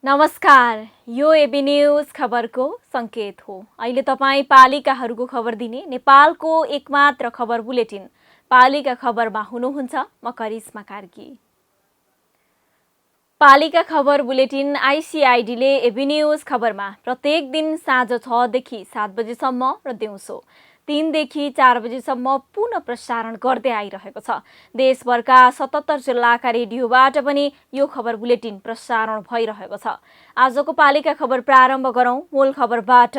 नमस्कार, यो AB news खबरको संकेत हो। अहिले तपाईँ पालिकाहरूको खबर दिने नेपालको एकमात्र खबर बुलेटिन पालिका खबरमा हुनुहुन्छ। म करिश्मा कार्की। पालिका खबर बुलेटिन आइसिआइडीले एबी न्यूज खबरमा प्रत्येक दिन साँझ 6 देखि 7 बजेसम्म र दिउँसो 3 देखि 4 बजेसम्म पुनः प्रसारण गर्दै आइरहेको छ। देशभरका 77 जिल्लाका रेडियोबाट पनि यो खबर बुलेटिन प्रसारण भइरहेको छ। आजको पालिका खबर प्रारम्भ गरौं मूल खबरबाट।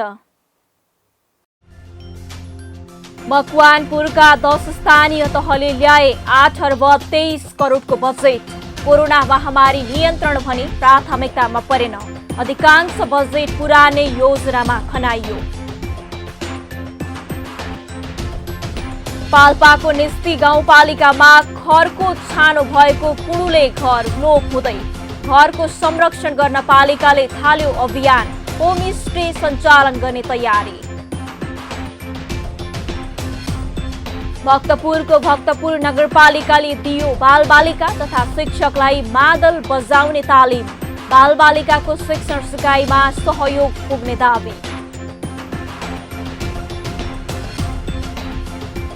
मकवानपुरका 10 स्थानीय तहले ल्याए 8 अर्ब 23 करोडको बजेट। कोरोना महामारी नियन्त्रण भनी प्राथमिकतामा परेन। अधिकांश बजेट पुरानै योजनामा खनाइयो। पाल्पाको निस्ती गाउँपालिकामा खरको छानो भएको कुडुले घर लोप हुँदै घरको संरक्षण गर्न पालिकाले थाल्यो अभियान। होमस्टे सञ्चालन गर्ने तयारी। भक्तपुरको भक्तपुर नगरपालिकाले दियो बालबालिका तथा शिक्षकलाई मादल बजाउने तालिम। बालबालिकाको शिक्षण सिकाइमा सहयोग पुग्ने दावी।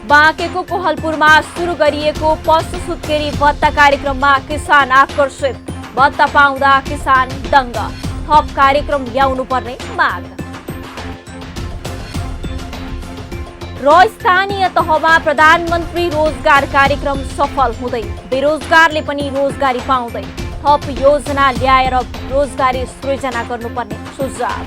बाँकेको कोहलपुरमा सुरु गरिएको पशु सुत्केरी भत्ता कार्यक्रममा किसान आकर्षित। भत्ता पाउँदा किसान दङ्ग। थप कार्यक्रम ल्याउनु पर्ने माग। र स्थानीय तहमा प्रधानमन्त्री रोजगार कार्यक्रम सफल हुँदै बेरोजगारले पनि रोजगारी पाउँदै थप योजना ल्याएर रोजगारी सृजना गर्नुपर्ने सुझाव।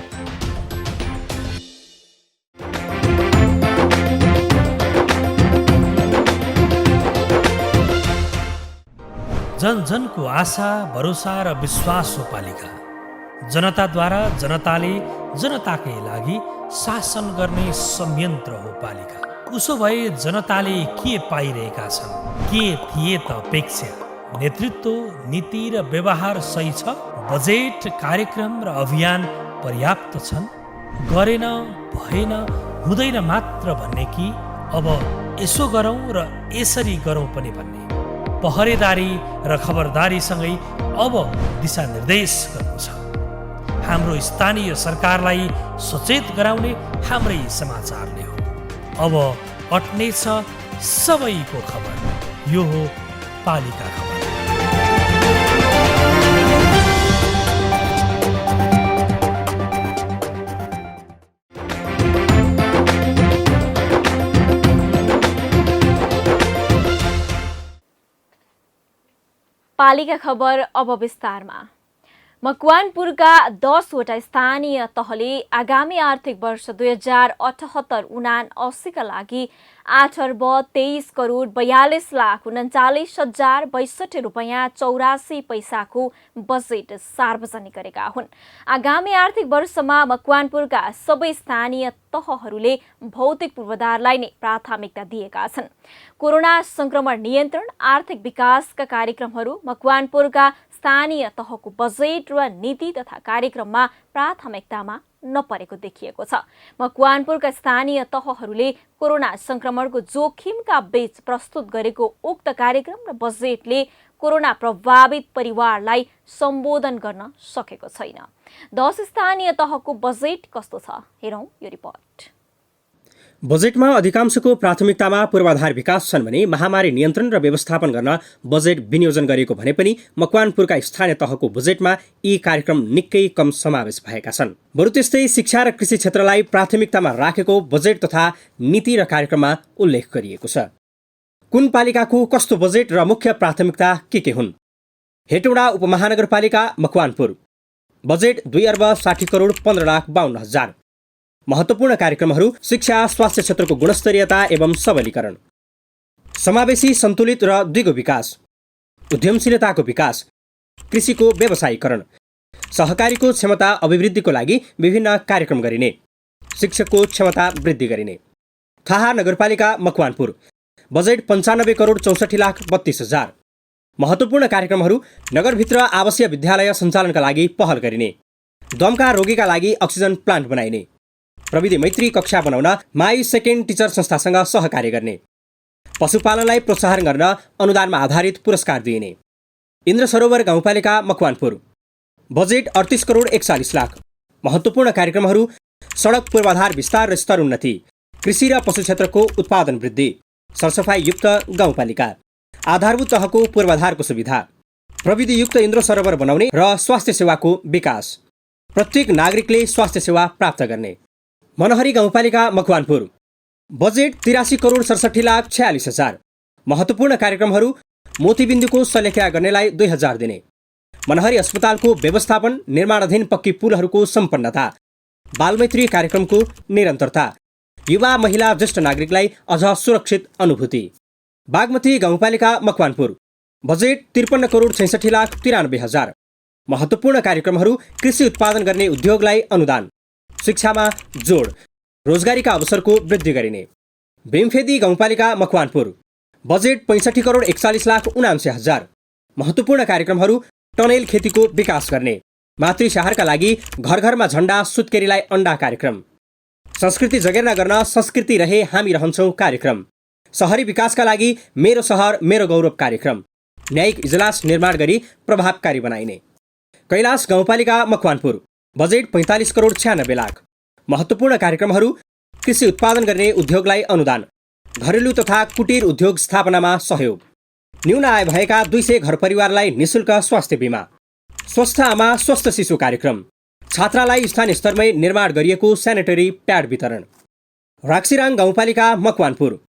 जन जनको आशा भरोसा र विश्वास हो पालिका। जनताद्वारा जनताले जनताकै लागि शासन गर्ने संयन्त्र हो पालिका। उसो भए जनताले के पाइरहेका छन्, के थिए त अपेक्षा? नेतृत्व, नीति र व्यवहार सही छ? बजेट, कार्यक्रम र अभियान पर्याप्त छन्? गरेन, भएन, हुँदैन मात्र भन्ने कि अब यसो गरौँ र यसरी गरौँ पनि भन्ने? पहरेदारी र खबरदारीसँगै अब दिशानिर्देश गर्नु छ। हाम्रो स्थानीय सरकारलाई सचेत गराउने हाम्रै समाचारले हो। अब अट्नेछ सबैको खबर। यो हो पालिका खबर। पालिका खबर अब विस्तारमा। मकवानपुरका 10 वटा स्थानीय तहले आगामी आर्थिक वर्ष 2078-79 का लागि 8 अर्ब 23 करोड 42 लाख 39,062 रुपैयाँ 84 पैसाको बजेट सार्वजनिक गरेका हुन्। आगामी आर्थिक वर्षमा मकवानपुरका सबै स्थानीय तहहरूले भौतिक पूर्वाधारलाई नै प्राथमिकता दिएका छन्। कोरोना संक्रमण नियन्त्रण, आर्थिक विकासका कार्यक्रमहरू मकवानपुरका स्थानीय तहको बजेट र नीति तथा कार्यक्रममा प्राथमिकतामा नपरेको देखिएको छ। मकवानपुरका स्थानीय तहहरूले कोरोना संक्रमणको जोखिमका बीच प्रस्तुत गरेको उक्त कार्यक्रम र बजेटले कोरोना प्रभावित परिवारलाई सम्बोधन गर्न सकेको छैन। 10 स्थानीय तहको बजेट कस्तो छ, हेरौं यो रिपोर्ट। बजेटमा अधिकांशको प्राथमिकतामा पूर्वाधार विकास छन् भने महामारी नियन्त्रण र व्यवस्थापन गर्न बजेट विनियोजन गरिएको भने पनि मकवानपुरका स्थानीय तहको बजेटमा यी कार्यक्रम निकै कम समावेश भएका छन्। बरु त्यस्तै शिक्षा र कृषि क्षेत्रलाई प्राथमिकतामा राखेको बजेट तथा नीति र कार्यक्रममा उल्लेख गरिएको छ। कुन पालिकाको कस्तो बजेट र मुख्य प्राथमिकता के हुन्? हेटौडा उपमहानगरपालिका मकवानपुर, बजेट 2 अर्ब 60 करोड 15 लाख 52 हजार। महत्त्वपूर्ण कार्यक्रमहरू शिक्षा, स्वास्थ्य क्षेत्रको गुणस्तरीयता एवं सबलीकरण, समावेशी सन्तुलित र द्विगो विकास, उद्यमशीलताको विकास, कृषिको व्यवसायीकरण, सहकारीको क्षमता अभिवृद्धिको लागि विभिन्न कार्यक्रम गरिने। शिक्षकको क्षमता वृद्धि गरिने। थाहा नगरपालिका मकवानपुर बजेट 95 करोड 64 लाख 32 हजार। महत्त्वपूर्ण कार्यक्रमहरू नगरभित्र आवासीय विद्यालय सञ्चालनका लागि पहल गरिने। दमका रोगीका लागि अक्सिजन प्लान्ट बनाइने। प्रविधि मैत्री कक्षा बनाउन माई सेकेन्ड टिचर संस्थासँग सहकार्य गर्ने। पशुपालनलाई प्रोत्साहन गर्न अनुदानमा आधारित पुरस्कार दिइने। इन्द्र सरोवर गाउँपालिका मकवानपुर बजेट 38 करोड 41 लाख। महत्त्वपूर्ण कार्यक्रमहरू सडक पूर्वाधार विस्तार र स्तरोन्नति, कृषि र पशु क्षेत्रको उत्पादन वृद्धि, सरसफाइयुक्त गाउँपालिका, आधारभूत तहको पूर्वाधारको सुविधा, प्रविधियुक्त इन्द्र सरोवर बनाउने र स्वास्थ्य सेवाको विकास, प्रत्येक नागरिकले स्वास्थ्य सेवा प्राप्त गर्ने। मनहरी गाउँपालिका मकवानपुर बजेट 83 करोड 67 लाख 46 हजार। महत्त्वपूर्ण कार्यक्रमहरू मोतीबिन्दुको शल्यक्रिया गर्नेलाई 2000 दिने। मनहरी अस्पतालको व्यवस्थापन, निर्माणाधीन पक्की पुलहरूको सम्पन्नता, बालमैत्री कार्यक्रमको निरन्तरता, युवा महिला ज्येष्ठ नागरिकलाई अझ सुरक्षित अनुभूति। बागमती गाउँपालिका मकवानपुर बजेट 53 करोड 66 लाख 93 हजार। महत्त्वपूर्ण कार्यक्रमहरू कृषि उत्पादन गर्ने उद्योगलाई अनुदान, शिक्षामा जोड, रोजगारीका अवसरको वृद्धि गरिने। भीमफेदी गाउँपालिका मकवानपुर बजेट 65 करोड 41 लाख 79 हजार। महत्त्वपूर्ण कार्यक्रमहरू टनेल खेतीको विकास गर्ने, मातृशहरका लागि घर घरमा झण्डा सुत्केरीलाई अण्डा कार्यक्रम, संस्कृति जगेर्ना गर्न संस्कृति रहे हामी रहन्छौँ कार्यक्रम, सहरी विकासका लागि मेरो सहर मेरो गौरव कार्यक्रम, न्यायिक इजलास निर्माण गरी प्रभावकारी बनाइने। कैलाश गाउँपालिका मकवानपुर बजेट 45 करोड 96 लाख। महत्त्वपूर्ण कार्यक्रमहरू कृषि उत्पादन गर्ने उद्योगलाई अनुदान, घरेलु तथा कुटीर उद्योग स्थापनामा सहयोग, न्यून आय भएका 200 घर परिवारलाई निशुल्क स्वास्थ्य बिमा, स्वस्थ आमा स्वस्थ शिशु कार्यक्रम, छात्रालाई स्थानीय स्तरमै निर्माण गरिएको सेनेटरी प्याड वितरण। राक्सिराङ गाउँपालिका मकवानपुर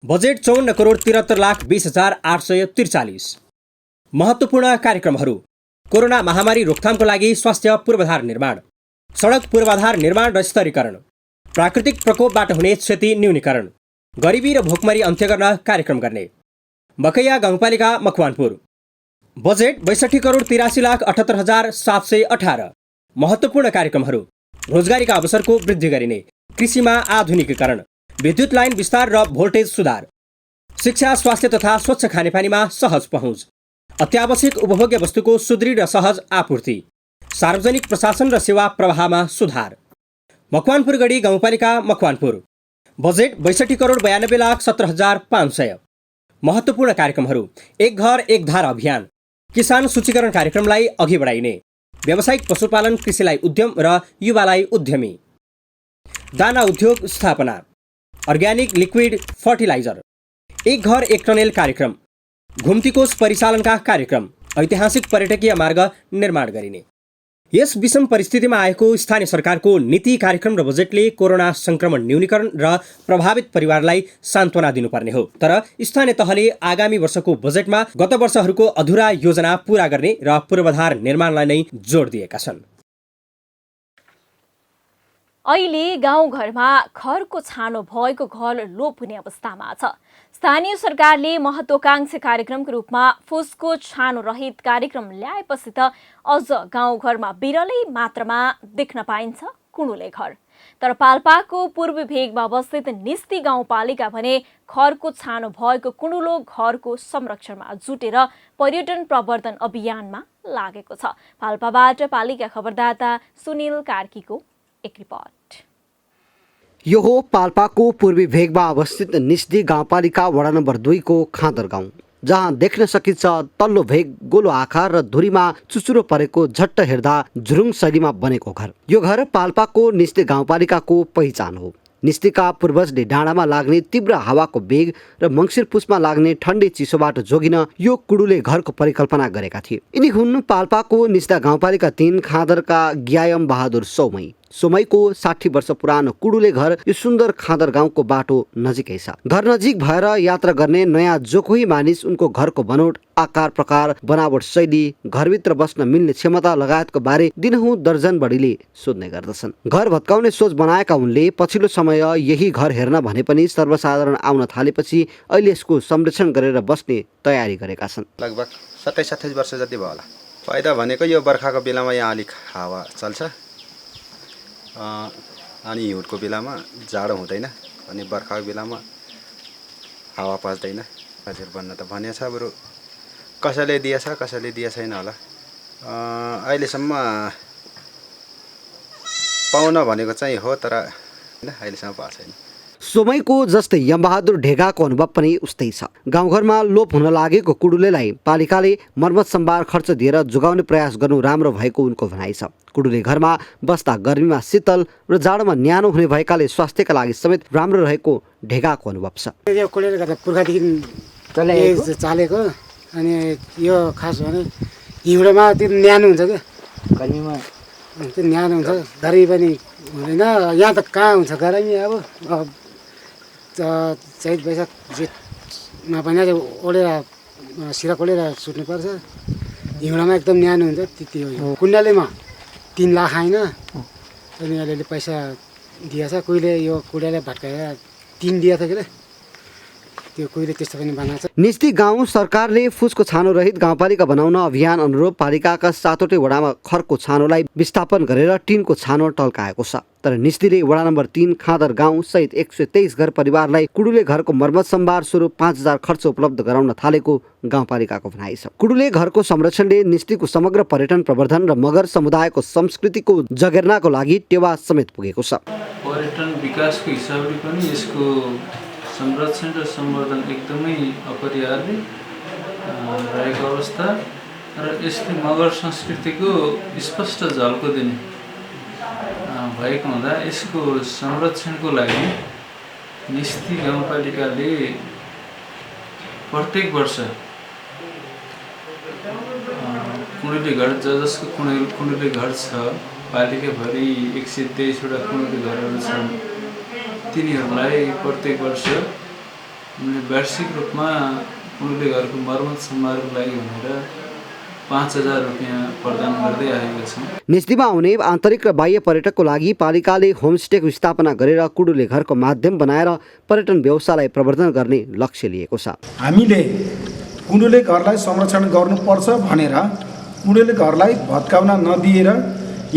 बजेट 54 करोड 73 लाख 20 हजार 843। महत्त्वपूर्ण कार्यक्रमहरू कोरोना महामारी रोकथामको लागि स्वास्थ्य पूर्वाधार निर्माण, सडक पूर्वाधार निर्माण र स्तरीकरण, प्राकृतिक प्रकोपबाट हुने क्षति न्यूनीकरण, गरिबी र भोकमरी अन्त्य गर्न कार्यक्रम गर्ने। मकैया गाउँपालिका मकवानपुर बजेट 62 करोड 83 लाख 78 हजार 718। महत्त्वपूर्ण कार्यक्रमहरू रोजगारीका अवसरको वृद्धि गरिने, कृषिमा आधुनिकीकरण, विद्युत लाइन विस्तार र भोल्टेज सुधार, शिक्षा स्वास्थ्य तथा स्वच्छ खानेपानीमा सहज पहुँच, अत्यावश्यक उपभोग्य वस्तुको सुदृढ र सहज आपूर्ति, सार्वजनिक प्रशासन र सेवा प्रवाहमा सुधार। मकवानपुर गढी गाउँपालिका मकवानपुर बजेट 62 करोड 92 लाख 17 हजार 500। महत्त्वपूर्ण कार्यक्रमहरू एक घर एक धार अभियान, किसान सूचीकरण कार्यक्रमलाई अघि बढाइने, व्यावसायिक पशुपालन कृषिलाई उद्यम र युवालाई उद्यमी, दाना उद्योग स्थापना, अर्ग्यानिक लिक्विड फर्टिलाइजर, एक घर एक टनेल कार्यक्रम, घुम्तीकोष परिचालनका कार्यक्रम, ऐतिहासिक पर्यटकीय मार्ग निर्माण गरिने। यस विषम परिस्थितिमा आएको स्थानीय सरकारको नीति कार्यक्रम र बजेटले कोरोना संक्रमण न्यूनीकरण र प्रभावित परिवारलाई सान्त्वना दिनुपर्ने हो। तर स्थानीय तहले आगामी वर्षको बजेटमा गत वर्षहरूको अधुरा योजना पूरा गर्ने र पूर्वाधार निर्माणलाई नै जोड दिएका छन्। अहिले गाउँघरमा खरको छानो भएको घर लोप हुने अवस्थामा छ। स्थानीय सरकारले महत्त्वाकांक्षी कार्यक्रमको रूपमा फुसको छानो रहित कार्यक्रम ल्याएपछि त अझ गाउँघरमा बिरलै मात्रामा देख्न पाइन्छ कुडुले घर। तर पाल्पाको पूर्वी भेगमा अवस्थित निस्ती गाउँपालिका भने खरको छानो भएको कुडुलो घरको संरक्षणमा जुटेर पर्यटन प्रवर्धन अभियानमा लागेको छ। पाल्पाबाट पालिका खबरदाता सुनिल कार्कीको एक रिपोर्ट। यो हो पाल्पाको पूर्वी भेगमा अवस्थित निस्दी गाउँपालिका वडा नम्बर 2 को खाँदर गाउँ, जहाँ देख्न सकिन्छ तल्लो भेग गोलो आकार र धुरीमा चुचुरो परेको झट्ट हेर्दा झुरुङ शैलीमा बनेको घर। यो घर पाल्पाको निस्दी गाउँपालिकाको पहिचान हो। निस्तीका पूर्वजले डाँडामा लाग्ने तीव्र हावाको वेग र मङ्सिर पुसमा लाग्ने ठन्डे चिसोबाट जोगिन यो कुडुले घरको परिकल्पना गरेका थिए। यिनी हुन् पाल्पाको निस्दा गाउँपालिका 3 खाँदरका ग्यायम बहादुर सोमैको 60 वर्ष पुरानो कुडुले घर यो सुन्दर खाँदर गाउँको बाटो नजिकै छ। घर नजिक भएर यात्रा गर्ने नयाँ जो कोही मानिस उनको घरको बनोट, आकार प्रकार, बनावट शैली, घरभित्र बस्न मिल्ने क्षमता लगायतको बारे दिनहुँ दर्जन बढीले सोध्ने गर्दछन्। घर भत्काउने सोच बनाएका उनले पछिल्लो समय यही घर हेर्न भने पनि सर्वसाधारण आउन थालेपछि अहिले यसको संरक्षण गरेर बस्ने तयारी गरेका छन्। लगभग 27-28 वर्ष जति भयो होला। फाइदा भनेको यो बर्खाको बेलामा यहाँ अलिक हावा चल्छ अनि हिउँदको बेलामा जाडो हुँदैन अनि बर्खाको बेलामा हावा पस्दैन। हजुर भन्न त भनेको छ, बरु कसैले दिएछ कसैले दिए छैन होला। अहिलेसम्म पाउन भनेको चाहिँ हो, तर अहिलेसम्म पाएको छैन। समयको जस्तै यमबहादुर ढेगाको अनुभव पनि उस्तै छ। गाउँघरमा लोप हुन लागेको कुडुलेलाई पालिकाले मर्मत सम्भार खर्च दिएर जोगाउने प्रयास गर्नु राम्रो भएको उनको भनाइ छ। कुडुले घरमा बस्दा गर्मीमा शीतल र जाडोमा न्यानो हुने भएकाले स्वास्थ्यका लागि समेत राम्रो रहेको ढेगाको अनुभव छ। यो कुडेले गर्दा पुर्खादेखि चालेको, अनि यो खास भने हिउँदोमा त्यो न्यानो हुन्छ क्या, गर्मीमा त्यो न्यानो हुन्छ, गर्मी पनि हुँदैन। यहाँ त कहाँ हुन्छ गर्मी, अब चैत वैशाख जेठमा पनि ओढेर सिरा कोलेर सुत्नुपर्छ। हिउँदोमा एकदम न्यानो हुन्छ, त्यति हो। कुण्डलीमा 3 लाख आएन, अनि अलिअलि पैसा दिएछ। कोहीले यो कुडाले भट्काएर 3 दिएको थियो कि त्यो कोहीले त्यस्तो पनि बनाएको छ। निस्ती गाउँ सरकारले फुसको छानो रहित गाउँपालिका बनाउन अभियान अनुरूप पालिकाका 7वटै वडामा खरको छानोलाई विस्थापन गरेर टिनको छानो टल्काएको छ। तर निस्तीले वडा नम्बर 3 खादर गाउँ सहित 123 घर परिवारलाई कुडुले घरको मर्मत सम्भार स्वरूप 5000 खर्च उपलब्ध गराउन थालेको गाउँपालिकाको भनाइ छ। कुडुले घरको संरक्षणले निस्तीको समग्र पर्यटन प्रवर्धन र मगर समुदायको संस्कृतिको जगेर्नाको लागि टेवा समेत पुगेको छ। पर्यटन विकासको हिसाबले पनि यसको संरक्षण र सम्वर्धन एकदमै अपरिहार्य रहेको अवस्था र यसले मगर संस्कृतिको स्पष्ट झल्को दिने भएको हुँदा यसको संरक्षणको लागि निस्ती गाउँपालिकाले प्रत्येक वर्ष कुँडेली घर जसको कुँडेली घर छ, पालिकाभरि 123वटा कुँडेली घरहरू छन्, तिनीहरूलाई प्रत्येक वर्ष वार्षिक रूपमा कुँडेली घरको मर्मत सम्हारको लागि भनेर 5000 रुपियाँ प्रदान गर्दै आएका छौँ। निस्तीमा आउने आन्तरिक र बाह्य पर्यटकको लागि पालिकाले होमस्टेको स्थापना गरेर कुडुले घरको माध्यम बनाएर पर्यटन व्यवसायलाई प्रवर्धन गर्ने लक्ष्य लिएको छ। हामीले कुँडेली घरलाई संरक्षण गर्नुपर्छ भनेर कुँडेली घरलाई भत्काउन नदिएर,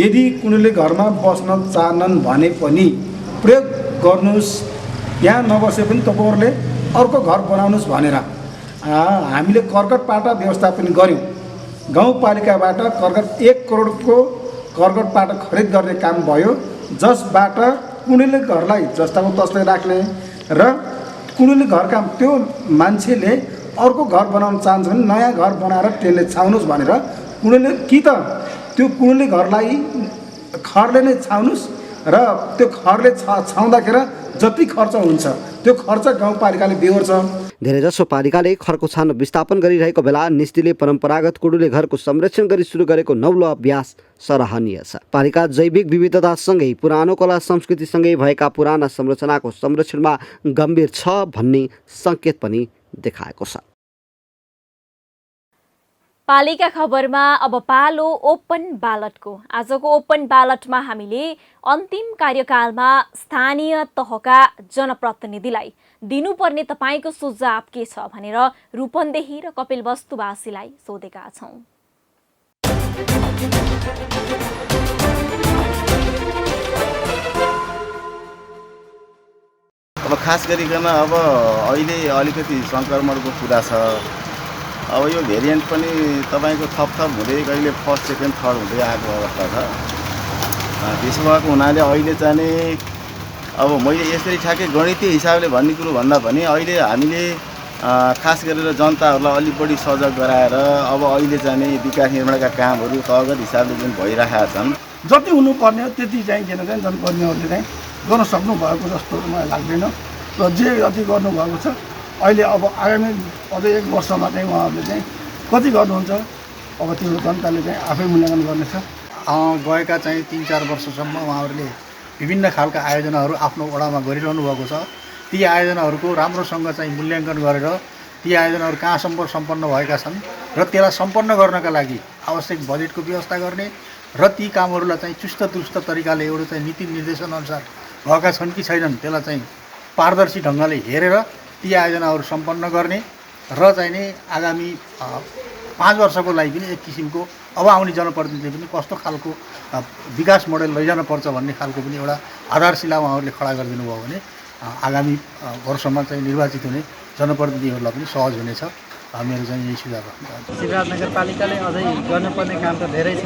यदि कुँडेली घरमा बस्न चाहनन् भने पनि प्रयोग गर्नुहोस्, यहाँ नबसे पनि तपाईँहरूले अर्को घर बनाउनुहोस् भनेर हामीले कर्कट पाटा व्यवस्थापन गऱ्यौँ। गाउँपालिकाबाट कर्कट 1 करोडको कर्कट पाटा खरिद गर्ने काम भयो, जसबाट कुँडेली घरलाई जस्ताको तस्तै राख्ने र कुँडेली घरका त्यो मान्छेले अर्को घर बनाउन चाहन्छ भने नयाँ घर बनाएर त्यसले छाउनुहोस् भनेर कुँडेली कि त त्यो कुँडेली घरलाई खरले नै छाउनुहोस् र त्यो खरले छाउँदाखेरि जति खर्च हुन्छ त्यो खर्च गाउँपालिकाले बेहोर्छ। धेरैजसो पालिकाले खरको छानो विस्थापन गरिरहेको बेला निस्तीले परम्परागत कुडुले घरको संरक्षण गरी सुरु गरेको नौलो अभ्यास सराहनीय छ। पालिका जैविक विविधतासँगै पुरानो कला संस्कृतिसँगै भएका पुराना संरचनाको संरक्षणमा गम्भीर छ भन्ने सङ्केत पनि देखाएको छ। पालिका खबरमा अब पालो ओपन ब्यालटको। आजको ओपन ब्यालटमा हामीले अन्तिम कार्यकालमा स्थानीय तहका जनप्रतिनिधिलाई दिनुपर्ने तपाईको सुझाव के छ भनेर रूपन्देही र कपिलवस्तुवासीलाई सोधेका छौं। अब खास गरिकन अब अहिले अलिकति सङ्क्रमणको कुरा छ। अब यो भेरिएन्ट पनि तपाईको थप हुँदै कहिले फर्स्ट सेकेन्ड थर्ड हुँदै आएको अवस्था छ। त्यसो भएको हुनाले अहिले चाहिँ अब मैले यसरी ठ्याक्कै गणितीय हिसाबले भन्ने कुरो भन्दा पनि अहिले हामीले खास गरेर जनताहरूलाई अलिक बढी सजग गराएर अब अहिले चाहिँ विकास निर्माणका कामहरू तहगत हिसाबले जुन भइरहेका छन्, जति हुनुपर्ने हो त्यति चाहिँ किन चाहिँ जनकर्मीहरूले चाहिँ गर्न सक्नु भएको जस्तो मलाई लाग्दैन र जे जति गर्नुभएको छ अहिले अब आगामी अझै 1 वर्षमा चाहिँ उहाँहरूले चाहिँ कति गर्नुहुन्छ अब त्यो जनताले चाहिँ आफै मूल्याङ्कन गर्नेछ। गएका चाहिँ 3-4 वर्षसम्म उहाँहरूले विभिन्न खालका आयोजनाहरू आफ्नो वडामा गरिरहनु भएको छ। ती आयोजनाहरूको राम्रोसँग चाहिँ मूल्याङ्कन गरेर ती आयोजनाहरू कहाँसम्म सम्पन्न भएका छन् र त्यसलाई सम्पन्न गर्नका लागि आवश्यक बजेटको व्यवस्था गर्ने र ती कामहरूलाई चाहिँ चुस्त दुरुस्त तरिकाले एउटा चाहिँ नीति निर्देशन अनुसार भएका छन् कि छैनन् त्यसलाई चाहिँ पारदर्शी ढङ्गले हेरेर ती आयोजनाहरू सम्पन्न गर्ने र चाहिँ नि आगामी 5 वर्षको लागि पनि एक किसिमको अब आउने जनप्रतिनिधिले पनि कस्तो खालको विकास मोडेल लैजानुपर्छ भन्ने खालको पनि एउटा आधारशिला उहाँहरूले खडा गरिदिनु भयो भने आगामी वर्षमा चाहिँ निर्वाचित हुने जनप्रतिनिधिहरूलाई पनि सहज हुनेछ। मेरो चाहिँ यही सुझाव हो। शिवराज नगरपालिकाले अझै गर्नुपर्ने काम त धेरै छ,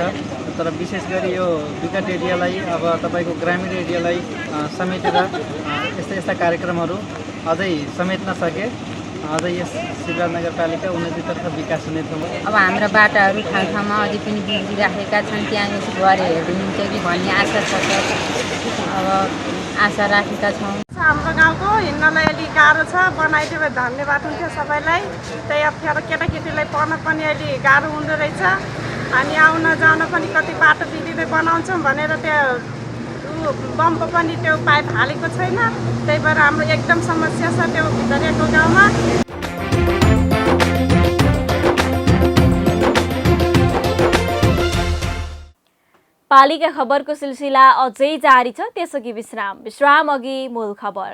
तर विशेष गरी यो विकट एरियालाई अब तपाईँको ग्रामीण एरियालाई समेटेर यस्ता कार्यक्रमहरू अझै समेट्न सके अझै यस शिवराज नगरपालिका उन्नतितर्फ विकास हुने थियो। अब हाम्रो बाटाहरू ठाउँमा अझै पनि बिग्रिराखेका छन्, त्यहाँ गएर हेरिदिनुहुन्छ कि भन्ने आशा छ। अब आशा राखेका छौँ। हाम्रो गाउँको हिँड्नलाई अलिक गाह्रो छ, बनाइदियो भए धन्यवाद हुन्थ्यो सबैलाई। त्यही अप्ठ्यारो केटाकेटीलाई पढ्न पनि अलि गाह्रो हुँदो रहेछ, अनि आउन जान पनि कति बाटो बिग्रिँदै बनाउँछौँ भनेर त्यो बम्प पनि त्यो पाइप हालेको छैन, त्यही भएर हाम्रो एकदम समस्या छ त्यो भित्रिएको गाउँमा। पालिका खबरको सिलसिला अझै जारी छ, त्यसअघि विश्राम अघि मूल खबर।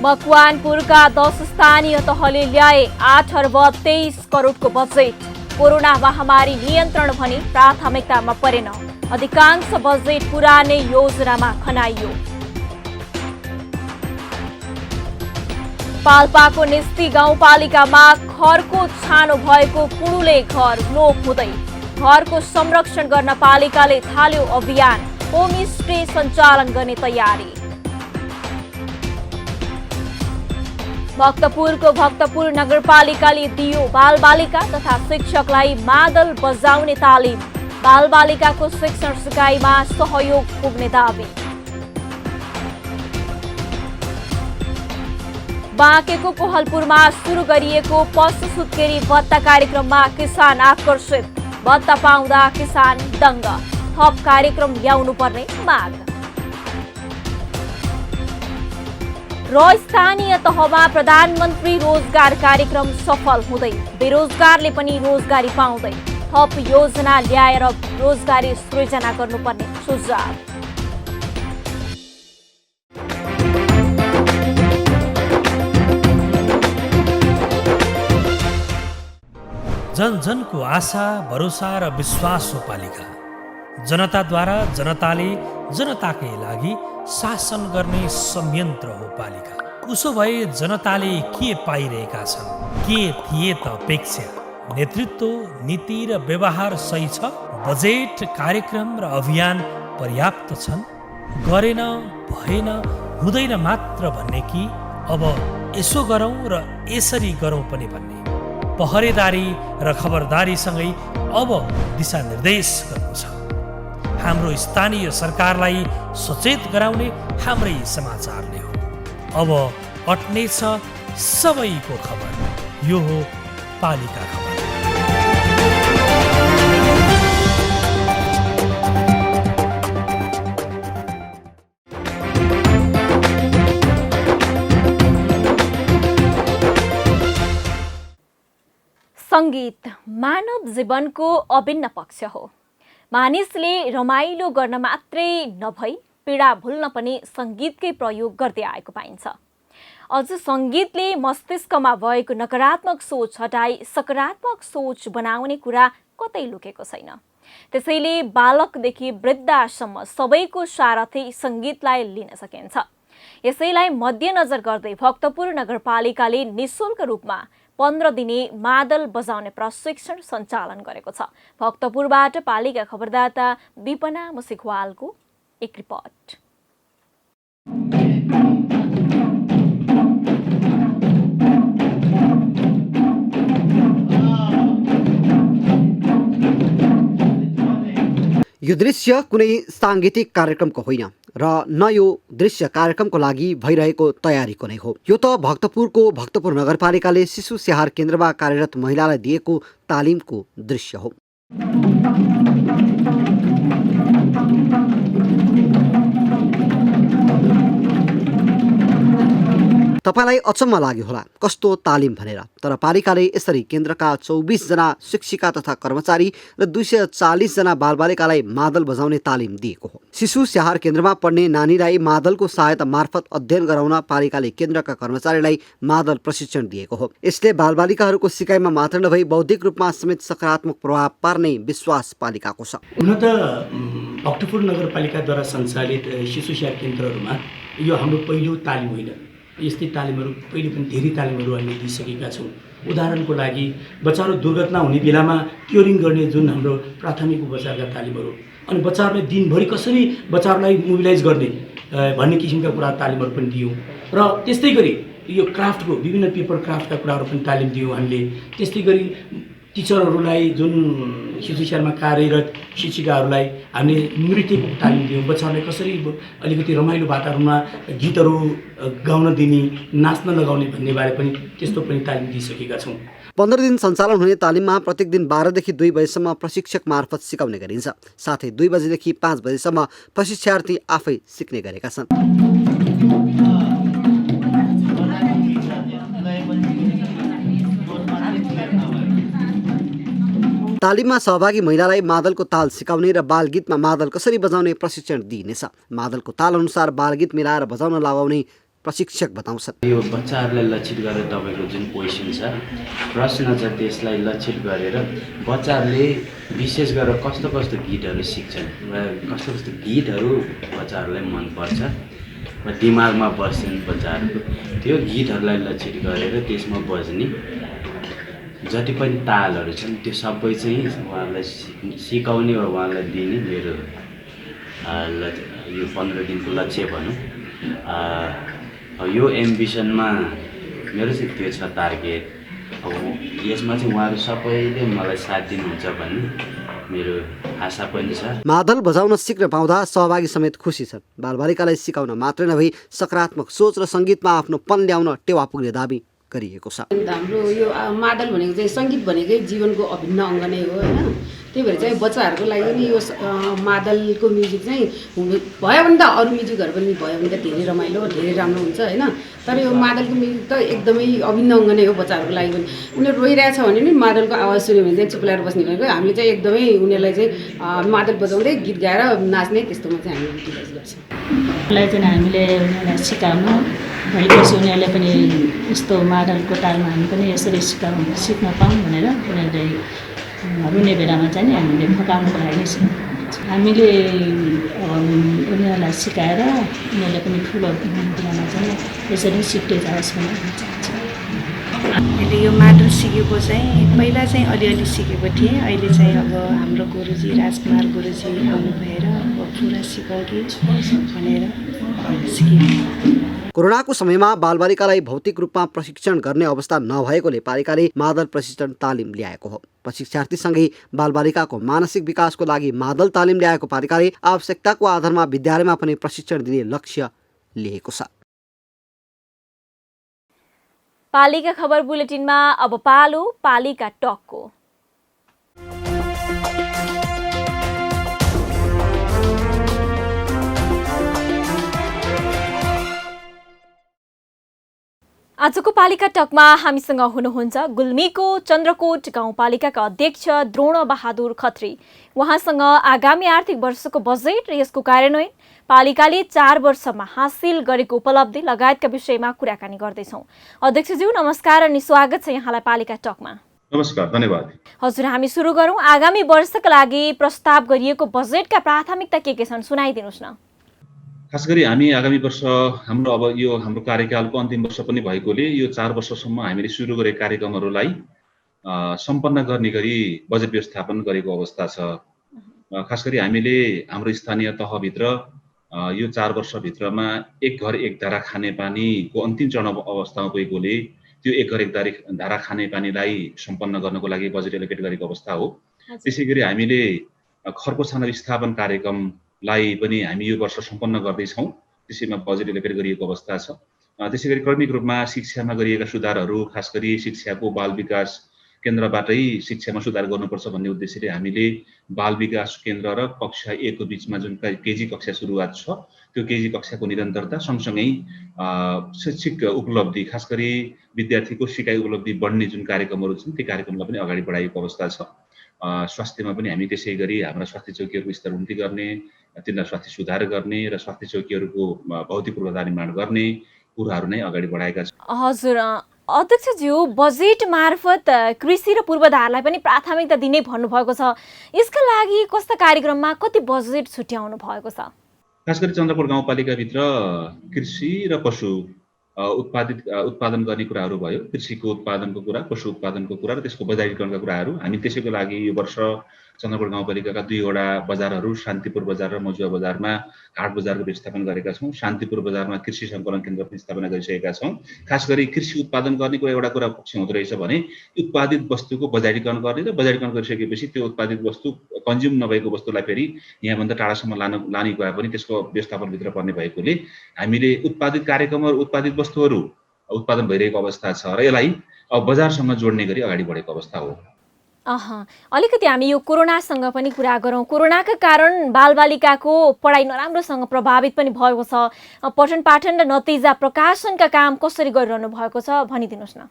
मकवानपुरका 10 स्थानीय तहले ल्याए 8 अर्ब 23 करोडको बजेट। कोरोना महामारी नियन्त्रण भनी प्राथमिकतामा परेन, अधिकांश बजेट पुरानै योजनामा खनाइयो। पाल्पाको निस्ती गाउँपालिकामा खरको छानो भएको कुडुले घर लोप हुँदै, घरको संरक्षण गर्न पालिकाले थाल्यो अभियान, होमस्टे सञ्चालन गर्ने तयारी। भक्तपुरको भक्तपुर नगरपालिकाले दियो बालबालिका तथा शिक्षकलाई मादल बजाउने तालिम, बालबालिकाको शिक्षण सिकाइमा सहयोग पुग्ने दावी। बाँकेको कोहलपुरमा सुरु गरिएको पशु सुत्केरी भत्ता कार्यक्रममा किसान आकर्षित, भत्ता पाउँदा किसान दङ्ग, थप कार्यक्रम ल्याउनु पर्ने माग। र स्थानीय तहमा प्रधानमन्त्री रोजगार कार्यक्रम सफल हुँदै, बेरोजगारले पनि रोजगारी पाउँदै, थप योजना ल्याएर रोजगारी सृजना गर्नुपर्ने सुझाव। जन जनको आशा भरोसा र विश्वास हो पालिका। जनताद्वारा जनताले जनताकै लागि शासन गर्ने संयन्त्र हो पालिका। उसो भए जनताले के पाइरहेका छन्, के थिए त अपेक्षा? नेतृत्व, नीति र व्यवहार सही छ? बजेट, कार्यक्रम र अभियान पर्याप्त छन्? गरेन, भएन, हुँदैन मात्र भन्ने कि अब यसो गरौँ र यसरी गरौँ पनि भन्ने? पहरेदारी र खबरदारीसँगै अब दिशानिर्देश गर्नु छ। हाम्रो स्थानीय सरकारलाई सचेत गराउने हाम्रै समाचारले हो। अब अट्नेछ सबैको खबर, यो हो पालिका खबर। सङ्गीत मानव जीवनको अभिन्न पक्ष हो। मानिसले रमाइलो गर्न मात्रै नभई पीडा भुल्न पनि सङ्गीतकै प्रयोग गर्दै आएको पाइन्छ। अझ सङ्गीतले मस्तिष्कमा भएको नकारात्मक सोच हटाई सकारात्मक सोच बनाउने कुरा कतै लुकेको छैन। त्यसैले बालकदेखि वृद्धसम्म सबैको सारथी सङ्गीतलाई लिन सकिन्छ। यसैलाई मध्यनजर गर्दै भक्तपुर नगरपालिकाले निःशुल्क रूपमा 15 दिने मादल बजाउने प्रशिक्षण सञ्चालन गरेको छ। भक्तपुरबाट पालिका खबरदाता विपना मुसिखवालको एक रिपोर्ट। यो दृश्य कुनै साङ्गीतिक कार्यक्रमको होइन र न यो दृश्य कार्यक्रमको लागि भइरहेको तयारीको नै हो। यो त भक्तपुरको भक्तपुर नगरपालिकाले शिशु स्याहार केन्द्रमा कार्यरत महिलालाई दिएको तालिमको दृश्य हो। तपाईलाई अचम्म लाग्यो होला कस्तो तालिम भनेर, तर पालिकाले यसरी केन्द्रका 24 जना शिक्षिका तथा कर्मचारी र 240 जना बालबालिकालाई मादल बजाउने तालिम दिएको हो। शिशु स्याहार केन्द्रमा पढ्ने नानीलाई मादलको सहायता मार्फत अध्ययन गराउन पालिकाले केन्द्रका कर्मचारीलाई मादल प्रशिक्षण दिएको हो। यसले बालबालिकाहरूको सिकाइमा मात्र नभई बौद्धिक रूपमा समेत सकारात्मक प्रभाव पार्ने विश्वास पालिकाको छ। हुन त भक्तपुर नगरपालिकाद्वारा सञ्चालित शिशु स्याहार केन्द्रहरूमा यो हाम्रो पहिलो तालिम होइन। यस्तै तालिमहरू पहिले पनि धेरै तालिमहरू हामीले दिइसकेका छौँ। उदाहरणको लागि बच्चाहरू दुर्घटना हुने बेलामा क्योरिङ गर्ने जुन हाम्रो प्राथमिक उपचारका तालिमहरू, अनि बच्चाहरूलाई दिनभरि कसरी बच्चाहरूलाई मोबिलाइज गर्ने भन्ने किसिमका कुरा तालिमहरू पनि दियौँ। र त्यस्तै गरी यो क्राफ्टको विभिन्न पेपर क्राफ्टका कुराहरू पनि तालिम दियौँ हामीले। त्यस्तै गरी टिचरहरूलाई जुन शिशु स्याहारमा कार्यरत शिक्षिकाहरूलाई हामीले नृत्यको तालिम दियौँ। बच्चाहरूलाई कसरी अलिकति रमाइलो वातावरणमा गीतहरू गाउन दिने, नाच्न लगाउने भन्ने बारे पनि त्यस्तो पनि तालिम दिइसकेका छौँ। 15 दिन सञ्चालन हुने तालिममा प्रत्येक दिन 12 देखि 2 बजेसम्म प्रशिक्षक मार्फत सिकाउने गरिन्छ। साथै 2 बजेदेखि 5 बजेसम्म प्रशिक्षार्थी आफै सिक्ने गरेका छन्। तालिममा सहभागी महिलालाई मादलको ताल सिकाउने र बालगीतमा मादल कसरी बजाउने प्रशिक्षण दिइनेछ। मादलको ताल अनुसार बालगीत मिलाएर बजाउन लगाउने प्रशिक्षक बताउँछन्। यो बच्चाहरूलाई लक्षित गरेर तपाईँको जुन क्वेसन छ, प्रश्न छ, त्यसलाई लक्षित गरेर बच्चाहरूले विशेष गरेर कस्तो कस्तो गीतहरू सिक्छन् र कस्तो कस्तो गीतहरू बच्चाहरूलाई मनपर्छ र दिमागमा बस्छन् बच्चाहरूको, त्यो गीतहरूलाई लक्षित गरेर त्यसमा बज्ने जति पनि तालहरू छन् त्यो सबै चाहिँ उहाँहरूलाई सिकाउने वा उहाँलाई दिने मेरो यो 15 दिनको लक्ष्य भनौँ। यो एम्बिसनमा मेरो चाहिँ त्यो छ टार्गेट। अब यसमा चाहिँ उहाँहरू सबैले मलाई साथ दिनुहुन्छ भन्ने मेरो आशा पनि छ। मादल बजाउन सिक्न पाउँदा सहभागी समेत खुसी छन्। बालबालिकालाई सिकाउन मात्रै नभई सकारात्मक सोच र सङ्गीतमा आफ्नोपन ल्याउन टेवा पुग्ने दाबी गरिएको छ। हाम्रो यो मादल भनेको चाहिँ सङ्गीत भनेकै जीवनको अभिन्न अङ्ग नै हो होइन। त्यही भएर चाहिँ बच्चाहरूको लागि नि यो मादलको म्युजिक चाहिँ भयो भने त अरू म्युजिकहरू पनि भयो भने त धेरै रमाइलो धेरै राम्रो हुन्छ होइन। तर यो मादलको म्युजिक त एकदमै अभिन्न अङ्ग नै हो बच्चाहरूको लागि पनि। उनीहरू रोइरहेछ भने नि मादलको आवाज सुन्यो भने चाहिँ चुप लागेर बस्ने भनेको हामीले चाहिँ एकदमै उनीहरूलाई चाहिँ मादल बजाउँदै गीत गाएर नाच्ने त्यस्तोमा चाहिँ हामी युटिलाइज गर्छौँ। उसलाई चाहिँ हामीले उनीहरूलाई सिकाउनु, भोलि पर्सि उनीहरूले पनि यस्तो मादलको तालमा हामी पनि यसरी सिक्न पाऊँ भनेर उनीहरूले रुने बेलामा चाहिँ हामीले फकाउनुको लागि हामीले उनीहरूलाई सिकाएर उनीहरूले पनि ठुलो बेलामा चाहिँ यसरी सिक्दै जाओस् भनेर चाहन्छु। मैले यो मादल सिकेको चाहिँ पहिला चाहिँ अलिअलि सिकेको थिएँ। अहिले चाहिँ अब हाम्रो गुरुजी राजकुमार गुरुजी आउनु भएर अब पुरा सिकाउँ कि भनेर सिकेँ। कोरोनाको समयमा बालबालिकालाई भौतिक रूपमा प्रशिक्षण गर्ने अवस्था नभएकोले पालिकाले मादल प्रशिक्षण तालिम ल्याएको हो। प्रशिक्षार्थीसँगै बालबालिकाको मानसिक विकासको लागि मादल तालिम ल्याएको पालिकाले आवश्यकताको आधारमा विद्यालयमा पनि प्रशिक्षण दिने लक्ष्य लिएको छ। पालिका खबर बुलेटिनमा अब पालो पालिका टकको। आजको पालिका टकमा हामीसँग हुनुहुन्छ गुल्मीको चन्द्रकोट गाउँपालिकाका अध्यक्ष द्रोण बहादुर खत्री। उहाँसँग आगामी आर्थिक वर्षको बजेट र यसको कार्यान्वयन, पालिकाले 4 वर्षमा हासिल गरेको उपलब्धि लगायतका विषयमा कुराकानी गर्दैछौँ। अध्यक्षज्यू नमस्कार अनि स्वागत छ यहाँलाई पालिका टकमा। नमस्कार, धन्यवाद। हजुर, हामी सुरु गरौँ। आगामी वर्षका लागि प्रस्ताव गरिएको बजेटका प्राथमिकता के छन् सुनाइदिनुहोस् न। खास गरी हामी आगामी वर्ष हाम्रो अब यो हाम्रो कार्यकालको अन्तिम वर्ष पनि भएकोले यो 4 वर्षसम्म हामीले सुरु गरेका कार्यक्रमहरूलाई सम्पन्न गर्ने गरी बजेट व्यवस्थापन गरेको अवस्था छ। खास गरी हामीले हाम्रो स्थानीय तहभित्र यो 4 वर्षभित्रमा एक घर एक धारा खानेपानीको अन्तिम चरण अवस्थामा पुगेकोले त्यो एक घर एक धारा खानेपानीलाई सम्पन्न गर्नको लागि बजेट एलोकेट गरेको अवस्था हो। त्यसै गरी हामीले खर्को छानबिन स्थापन कार्यक्रमलाई पनि हामी यो वर्ष सम्पन्न गर्दैछौँ। त्यसैमा बजेट एलोकेट गरिएको अवस्था छ। त्यसै गरी क्रमिक रूपमा शिक्षामा गरिएका सुधारहरू, खास गरी शिक्षाको बाल विकास केन्द्रबाटै शिक्षामा सुधार गर्नुपर्छ भन्ने उद्देश्यले हामीले बाल विकास केन्द्र र कक्षा 1 को बिचमा जुन केजी कक्षा सुरुवात छ त्यो केजी कक्षाको निरन्तरता सँगसँगै शैक्षिक उपलब्धि खास गरी विद्यार्थीको सिकाइ उपलब्धि बढ्ने जुन कार्यक्रमहरू छन् ती कार्यक्रमलाई पनि अगाडि बढाएको अवस्था छ। स्वास्थ्यमा पनि हामी त्यसै गरी हाम्रा स्वास्थ्य चौकीहरूको स्तर उन्नति गर्ने, तिनलाई स्वास्थ्य सुधार गर्ने र स्वास्थ्य चौकीहरूको भौतिक पूर्वाधार निर्माण गर्ने कुराहरू नै अगाडि बढाएका छौँ। हजुर अध्यक्षज्यू, बजेट मार्फत कृषि र पूर्वाधारलाई पनि प्राथमिकता दिने भन्नुभएको छ। यसका लागि कस्ता कार्यक्रममा कति बजेट छुट्याउनु भएको छ? खास गरी चन्द्रपुर गाउँपालिकाभित्र कृषि र पशु उत्पादन गर्ने कुराहरू भयो। कृषिको उत्पादनको कुरा, पशु उत्पादनको कुरा र त्यसको बजारीकरणका कुराहरू हामी त्यसैको लागि यो वर्ष चन्द्रपुर गाउँपालिकाका 2 वटा बजारहरू शान्तिपुर बजार र मजुवा बजारमा हाट बजारको व्यवस्थापन गरेका छौँ। शान्तिपुर बजारमा कृषि सङ्कलन केन्द्र पनि स्थापना गरिसकेका छौँ। खास गरी कृषि उत्पादन गर्नेको एउटा कुरा पक्ष हुँदो रहेछ भने उत्पादित वस्तुको बजारीकरण गर्ने र बजारीकरण गरिसकेपछि त्यो उत्पादित वस्तु कन्ज्युम नभएको वस्तुलाई फेरि यहाँभन्दा टाढासम्म लाने गए पनि त्यसको व्यवस्थापनभित्र पर्ने भएकोले हामीले उत्पादित कार्यक्रमहरू, उत्पादित वस्तुहरू उत्पादन भइरहेको अवस्था छ र यसलाई अब बजारसँग जोड्ने गरी अगाडि बढेको अवस्था हो। अलिकति हामी यो कोरोनासँग पनि कुरा गरौँ। कोरोनाका कारण बालबालिकाको पढाइ नराम्रोसँग प्रभावित पनि भएको छ। पठन पाठन र नतिजा प्रकाशनका काम कसरी गरिरहनु भएको छ भनिदिनुहोस् न।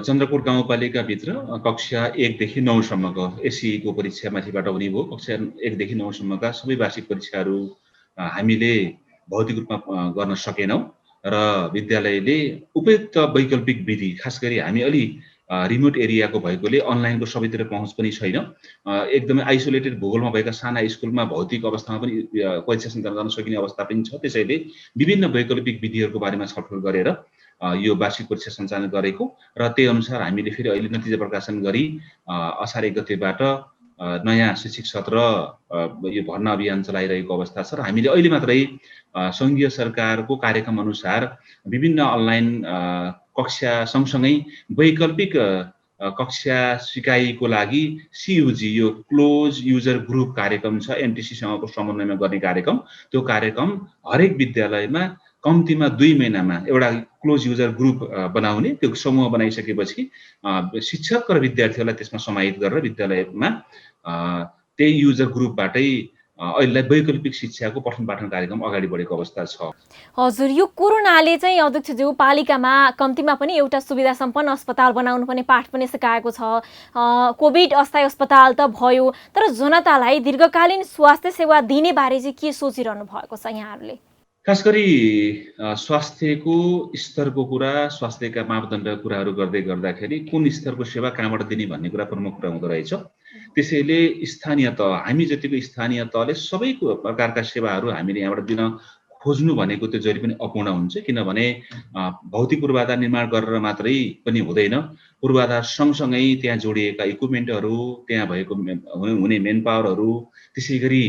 चन्द्रपुर गाउँपालिकाभित्र कक्षा 1 देखि 9 सम्मको एसईको परीक्षा माथिबाट हुने भयो। कक्षा 1 देखि 9 सम्मका सबै वार्षिक परीक्षाहरू हामीले भौतिक रूपमा गर्न सकेनौँ र विद्यालयले उपयुक्त वैकल्पिक विधि, खास गरी हामी अलि रिमोट एरियाको भएकोले अनलाइनको सबैतिर पहुँच पनि छैन। एकदमै आइसोलेटेड भूगोलमा भएका साना स्कुलमा भौतिक अवस्थामा पनि परीक्षा सञ्चालन गर्न सकिने अवस्था पनि छ। त्यसैले विभिन्न वैकल्पिक विधिहरूको बारेमा छलफल गरेर यो वार्षिक परीक्षा सञ्चालन गरेको र त्यही अनुसार हामीले फेरि अहिले नतिजा प्रकाशन गरी असार 1 गतेबाट नयाँ शैक्षिक सत्र यो भर्ना अभियान चलाइरहेको अवस्था छ र हामीले अहिले मात्रै सङ्घीय सरकारको कार्यक्रम अनुसार विभिन्न अनलाइन कक्षा सँगसँगै वैकल्पिक कक्षा सिकाइको लागि CUG यो क्लोज युजर ग्रुप कार्यक्रम छ, NTC-सँगको समन्वयमा गर्ने कार्यक्रम। त्यो कार्यक्रम हरेक विद्यालयमा कम्तीमा 2 महिनामा एउटा क्लोज युजर ग्रुप बनाउने, त्यो समूह बनाइसकेपछि शिक्षक र विद्यार्थीहरूलाई त्यसमा समाहित गरेर विद्यालयमा त्यही युजर ग्रुपबाटै अहिले वैकल्पिक शिक्षाको पठन पाठन कार्यक्रम अगाडि बढेको अवस्था छ। हजुर, यो कोरोनाले चाहिँ अध्यक्षज्यू पालिकामा कम्तीमा पनि एउटा सुविधा सम्पन्न अस्पताल बनाउनु पर्ने पाठ पनि सिकाएको छ। कोभिड अस्थायी अस्पताल त भयो, तर जनतालाई दीर्घकालीन स्वास्थ्य सेवा दिने बारे चाहिँ के सोचिरहनु भएको छ यहाँहरूले? खास गरी स्वास्थ्यको स्तरको कुरा, स्वास्थ्यका मापदण्डका कुराहरू गर्दाखेरि कुन स्तरको सेवा कहाँबाट दिने भन्ने कुरा प्रमुख कुरा हुँदो रहेछ। त्यसैले स्थानीय तह, हामी जतिको स्थानीय तहले सबै प्रकारका सेवाहरू हामीले यहाँबाट दिन खोज्नु भनेको त्यो जहिले पनि अपूर्ण हुन्छ। किनभने भौतिक पूर्वाधार निर्माण गरेर मात्रै पनि हुँदैन। पूर्वाधार सँगसँगै त्यहाँ जोडिएका इक्विपमेन्टहरू, त्यहाँ भएको हुने मेन पावरहरू, त्यसै गरी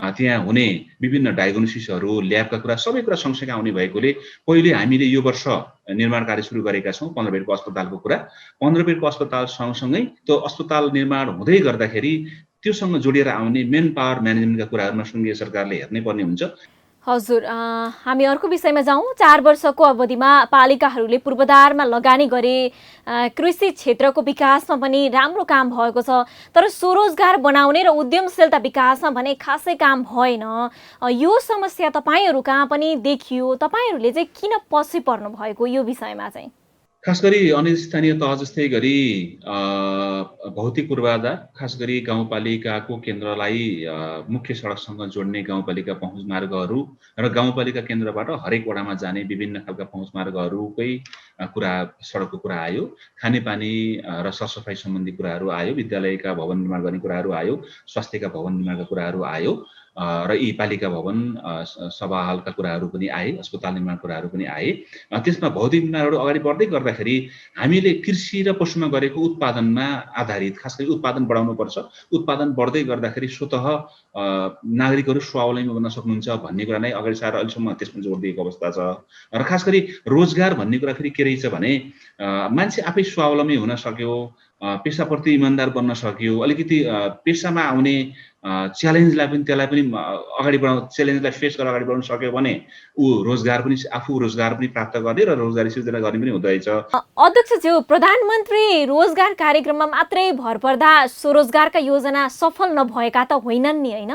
त्यहाँ हुने विभिन्न डायग्नोसिसहरू, ल्याबका कुरा, सबै कुरा सँगसँगै आउने भएकोले पहिले हामीले यो वर्ष निर्माण कार्य सुरु गरेका छौँ 15 बेडको अस्पतालको कुरा। 15 बेडको अस्पताल सँगसँगै त्यो अस्पताल निर्माण हुँदै गर्दाखेरि त्योसँग जोडिएर आउने मेन पावर म्यानेजमेन्टका कुराहरूमा सङ्घीय सरकारले हेर्नै पर्ने हुन्छ। हजुर, हामी अर्को विषयमा जाउँ। 4 वर्षको अवधिमा पालिकाहरूले पूर्वाधारमा लगानी गरे, कृषि क्षेत्रको विकासमा पनि राम्रो काम भएको छ, तर स्वरोजगार बनाउने र उद्यमशीलता विकासमा भने खासै काम भएन। यो समस्या तपाईँहरू कहाँ पनि देखियो, तपाईँहरूले चाहिँ किन पछि पर्नु भएको यो विषयमा चाहिँ? खास गरी अन्य स्थानीय तह जस्तै गरी भौतिक पूर्वाधार, खास गरी गाउँपालिकाको केन्द्रलाई मुख्य सडकसँग जोड्ने गाउँपालिका पहुँच मार्गहरू र गाउँपालिका केन्द्रबाट हरेक वडामा जाने विभिन्न खालका पहुँच मार्गहरूकै कुरा, सडकको कुरा आयो। खानेपानी र सरसफाइ सम्बन्धी कुराहरू आयो, विद्यालयका भवन निर्माण गर्ने कुराहरू आयो, स्वास्थ्यका भवन निर्माणका कुराहरू आयो र यी पालिका भवन सभा हलका कुराहरू पनि आए, अस्पताल निर्माण कुराहरू पनि आए। त्यसमा भौतिक निर्माणहरू अगाडि बढ्दै गर्दाखेरि हामीले कृषि र पशुमा गरेको उत्पादनमा आधारित, खास गरी उत्पादन बढाउनुपर्छ। उत्पादन बढ्दै गर्दाखेरि स्वतः नागरिकहरू स्वावलम्बी बन्न सक्नुहुन्छ भन्ने कुरा नै अगाडि सारेर अहिलेसम्म त्यसमा जोड दिएको अवस्था छ। र खास गरी रोजगार भन्ने कुरा फेरि के रहेछ भने मान्छे आफै स्वावलम्बी हुन सक्यो, पेसाप्रति इमान्दार बन्न सक्यो, अलिकति पेसामा आउने च्यालेन्जलाई पनि त्यसलाई पनि अगाडि बढाउन च्यालेन्जलाई फेस गरेर अगाडि बढाउन सक्यो भने ऊ रोजगार पनि आफू रोजगार पनि प्राप्त गर्ने र रोजगारी सिर्जना गर्ने पनि हुँदो रहेछ। अध्यक्षज्यू, प्रधानमन्त्री रोजगार कार्यक्रममा मात्रै भर पर्दा स्वरोजगारका योजना सफल नभएका त होइनन् नि, होइन?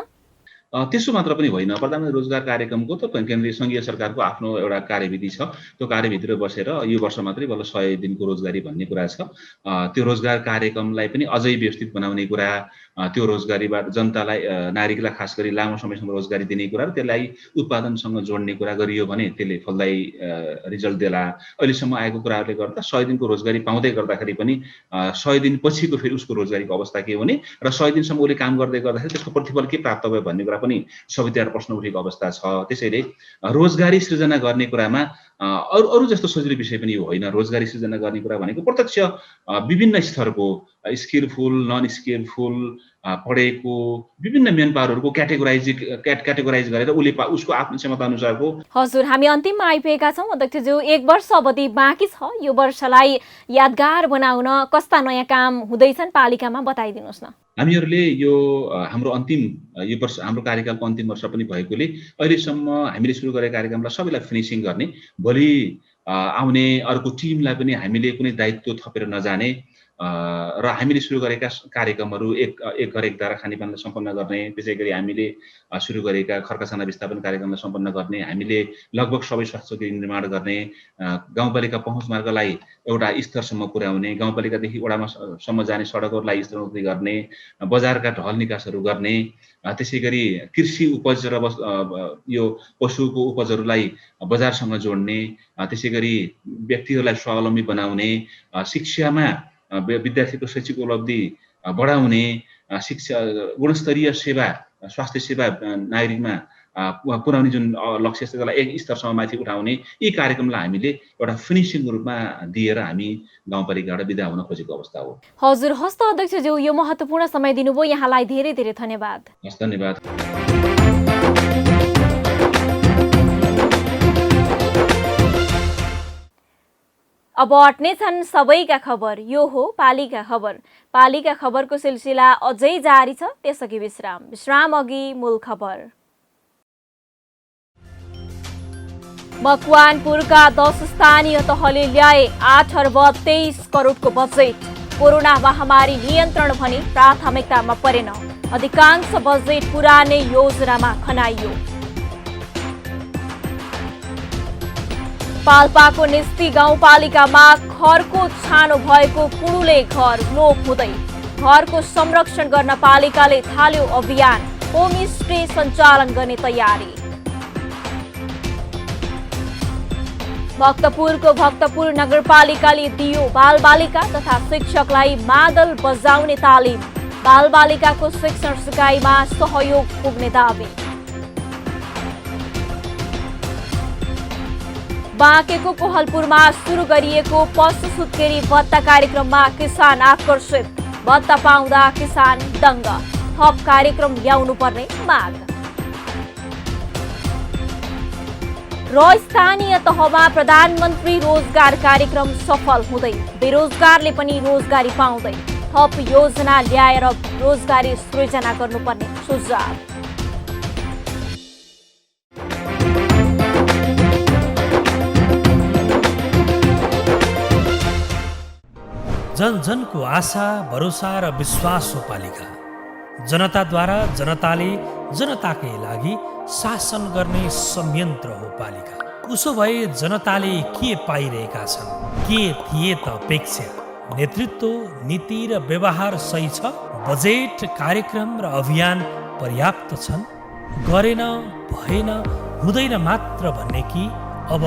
त्यसो मात्र पनि होइन, प्रधानमन्त्री रोजगार कार्यक्रमको त केन्द्रीय सङ्घीय सरकारको आफ्नो एउटा कार्यविधि छ। त्यो कार्यभित्र बसेर यो वर्ष मात्रै बल्ल 100 दिनको रोजगारी भन्ने कुरा छ। त्यो रोजगार कार्यक्रमलाई पनि अझै व्यवस्थित बनाउने कुरा, त्यो रोजगारीबाट जनतालाई नागरिकलाई खास गरी लामो समयसम्म रोजगारी दिने कुरा र त्यसलाई उत्पादनसँग जोड्ने कुरा गरियो भने त्यसले फलदायी रिजल्ट देला। अहिलेसम्म आएको कुराहरूले गर्दा 100 दिनको रोजगारी पाउँदै गर्दाखेरि पनि 100 दिन पछिको फेरि उसको रोजगारीको अवस्था के हुने र 100 दिनसम्म उसले काम गर्दै गर्दाखेरि त्यसको प्रतिफल के प्राप्त भयो भन्ने कुरा पनि सबैतिर प्रश्न उठेको अवस्था छ। त्यसैले रोजगारी सृजना गर्ने कुरामा अरू जस्तो सजिलो विषय पनि होइन। रोजगारी सृजना गर्ने कुरा भनेको प्रत्यक्ष विभिन्न स्तरको स्किलफुल, नन स्किलफुल, पढेको विभिन्न मेन पावरहरूको क्याटेगोराइज गरेर उसको आफ्नो क्षमता अनुसारको। हजुर, हामी अन्तिममा आइपुगेका छौँ। अध्यक्षज्यू, 1 वर्ष अवधि बाँकी छ। यो वर्षलाई यादगार बनाउन कस्ता नयाँ काम हुँदैछन् पालिकामा बताइदिनुहोस् न। हामीहरूले यो हाम्रो यो वर्ष हाम्रो कार्यकालको अन्तिम वर्ष पनि भएकोले अहिलेसम्म हामीले सुरु गरेको कार्यक्रमलाई सबैलाई फिनिसिङ गर्ने, भोलि आउने अर्को टिमलाई पनि हामीले कुनै दायित्व थपेर नजाने र हामीले सुरु गरेका कार्यक्रमहरू एक घर एक धारा खानेपानीलाई सम्पन्न गर्ने, त्यसै गरी हामीले सुरु गरेका खर्कासाना विस्थापन कार्यक्रमलाई सम्पन्न गर्ने, हामीले लगभग सबै स्वास्थ्य चौकी निर्माण गर्ने, गाउँपालिका पहुँच मार्गलाई एउटा स्तरसम्म पुर्याउने, गाउँपालिकादेखि वडासम्म जाने सडकहरूलाई स्तरोन्नति गर्ने, बजारका ढल निकासहरू गर्ने, त्यसै गरी कृषि उपज र यो पशुको उपजहरूलाई बजारसँग जोड्ने, त्यसै गरी व्यक्तिहरूलाई स्वावलम्बी बनाउने, शिक्षामा विद्यार्थीको शैक्षिक उपलब्धि बढाउने, शिक्षा गुणस्तरीय सेवा स्वास्थ्य सेवा नागरिकमा पुर्याउने जुन लक्ष्य छ त्यसलाई एक स्तरसम्म माथि उठाउने, यी कार्यक्रमलाई हामीले एउटा फिनिसिङ रूपमा दिएर हामी गाउँपालिकाबाट बिदा हुन खोजेको अवस्था हो। हजुर, हस्त अध्यक्षज्यू, यो महत्त्वपूर्ण समय दिनुभयो, यहाँलाई धेरै धेरै धन्यवाद। हस्, धन्यवाद। अब अट्ने छन् सबैका खबर, यो हो पालिका खबर। पालिका खबरको सिलसिला अझै जारी छ, त्यसअघि विश्राम अघि मूल खबर। मकवानपुरका 10 स्थानीय तहले ल्याए 8 अर्ब 23 करोडको बजेट। कोरोना महामारी नियन्त्रण भनी प्राथमिकतामा परेन। अधिकांश बजेट पुरानै योजनामा खनाइयो। पाल्पाको निस्ती गाउँपालिकामा घरको छानो भएको कुडुले घर लोप हुँदै। घरको संरक्षण गर्न पालिकाले थाल्यो अभियान। होमस्टे सञ्चालन गर्ने तयारी। भक्तपुरको भक्तपुर नगरपालिकाले दियो बालबालिका तथा शिक्षकलाई मादल बजाउने तालिम। बालबालिकाको शिक्षण सिकाइमा सहयोग पुग्ने दावी। बाँकेको कोहलपुरमा सुरु गरिएको पशु सुत्केरी भत्ता कार्यक्रममा किसान आकर्षित। भत्ता पाउँदा किसान दङ्ग। थप कार्यक्रम ल्याउनु पर्ने माग। र स्थानीय तहमा प्रधानमन्त्री रोजगार कार्यक्रम सफल हुँदै। बेरोजगारले पनि रोजगारी पाउँदै। थप योजना ल्याएर रोजगारी सृजना गर्नुपर्ने सुझाव। जन जनको आशा, भरोसा र विश्वास हो पालिका। जनताद्वारा जनताले जनताकै लागि शासन गर्ने संयन्त्र हो पालिका। उसो भए जनताले के पाइरहेका छन्? के थिए त अपेक्षा? नेतृत्व, नीति र व्यवहार सही छ? बजेट, कार्यक्रम र अभियान पर्याप्त छन्? गरेन, भएन, हुँदैन मात्र भन्ने कि अब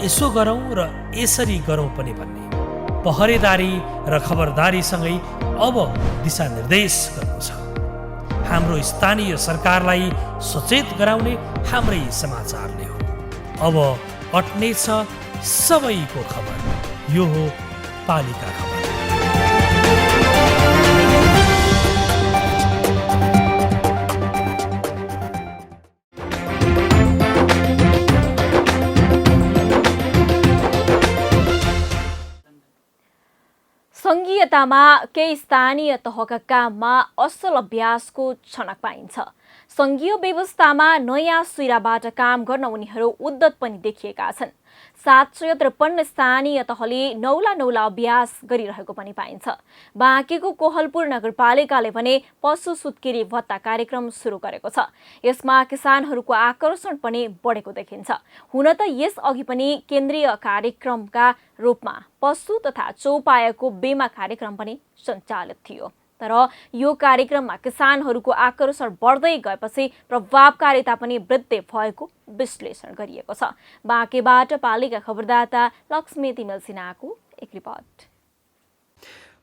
यसो गरौँ र यसरी गरौँ पनि भन्ने? पहरेदारी र खबरदारीसँगै अब दिशानिर्देश गर्नु छ। हाम्रो स्थानीय सरकारलाई सचेत गराउने हाम्रै समाचारले हो। अब अट्ने छ सबैको खबर, यो हो पालिका खबर। सङ्घीय सङ्घीयतामा केही स्थानीय तहका काममा असल अभ्यासको छनक पाइन्छ। सङ्घीय व्यवस्थामा नयाँ सिराबाट काम गर्न उनीहरू उद्यत पनि देखिएका छन्। 753 स्थानीय तहले नौला अभ्यास गरिरहेको पनि पाइन्छ। बाँकीको कोहलपुर नगरपालिकाले भने पशु सुत्केरी भत्ता कार्यक्रम सुरु गरेको छ। यसमा किसानहरूको आकर्षण पनि बढेको देखिन्छ। हुन त यस अघि पनि केन्द्रीय कार्यक्रमका रूपमा पशु तथा चौपायाको बीमा कार्यक्रम पनि सञ्चालित थियो। तर यो कार्यक्रममा किसानहरूको आकर्षण बढ्दै गएपछि प्रभावकारिता पनि वृद्धि भएको विश्लेषण गरिएको छ। बाँकेबाट पालिका खबरदाता लक्ष्मी तिमेल सिन्हाको एक रिपोर्ट।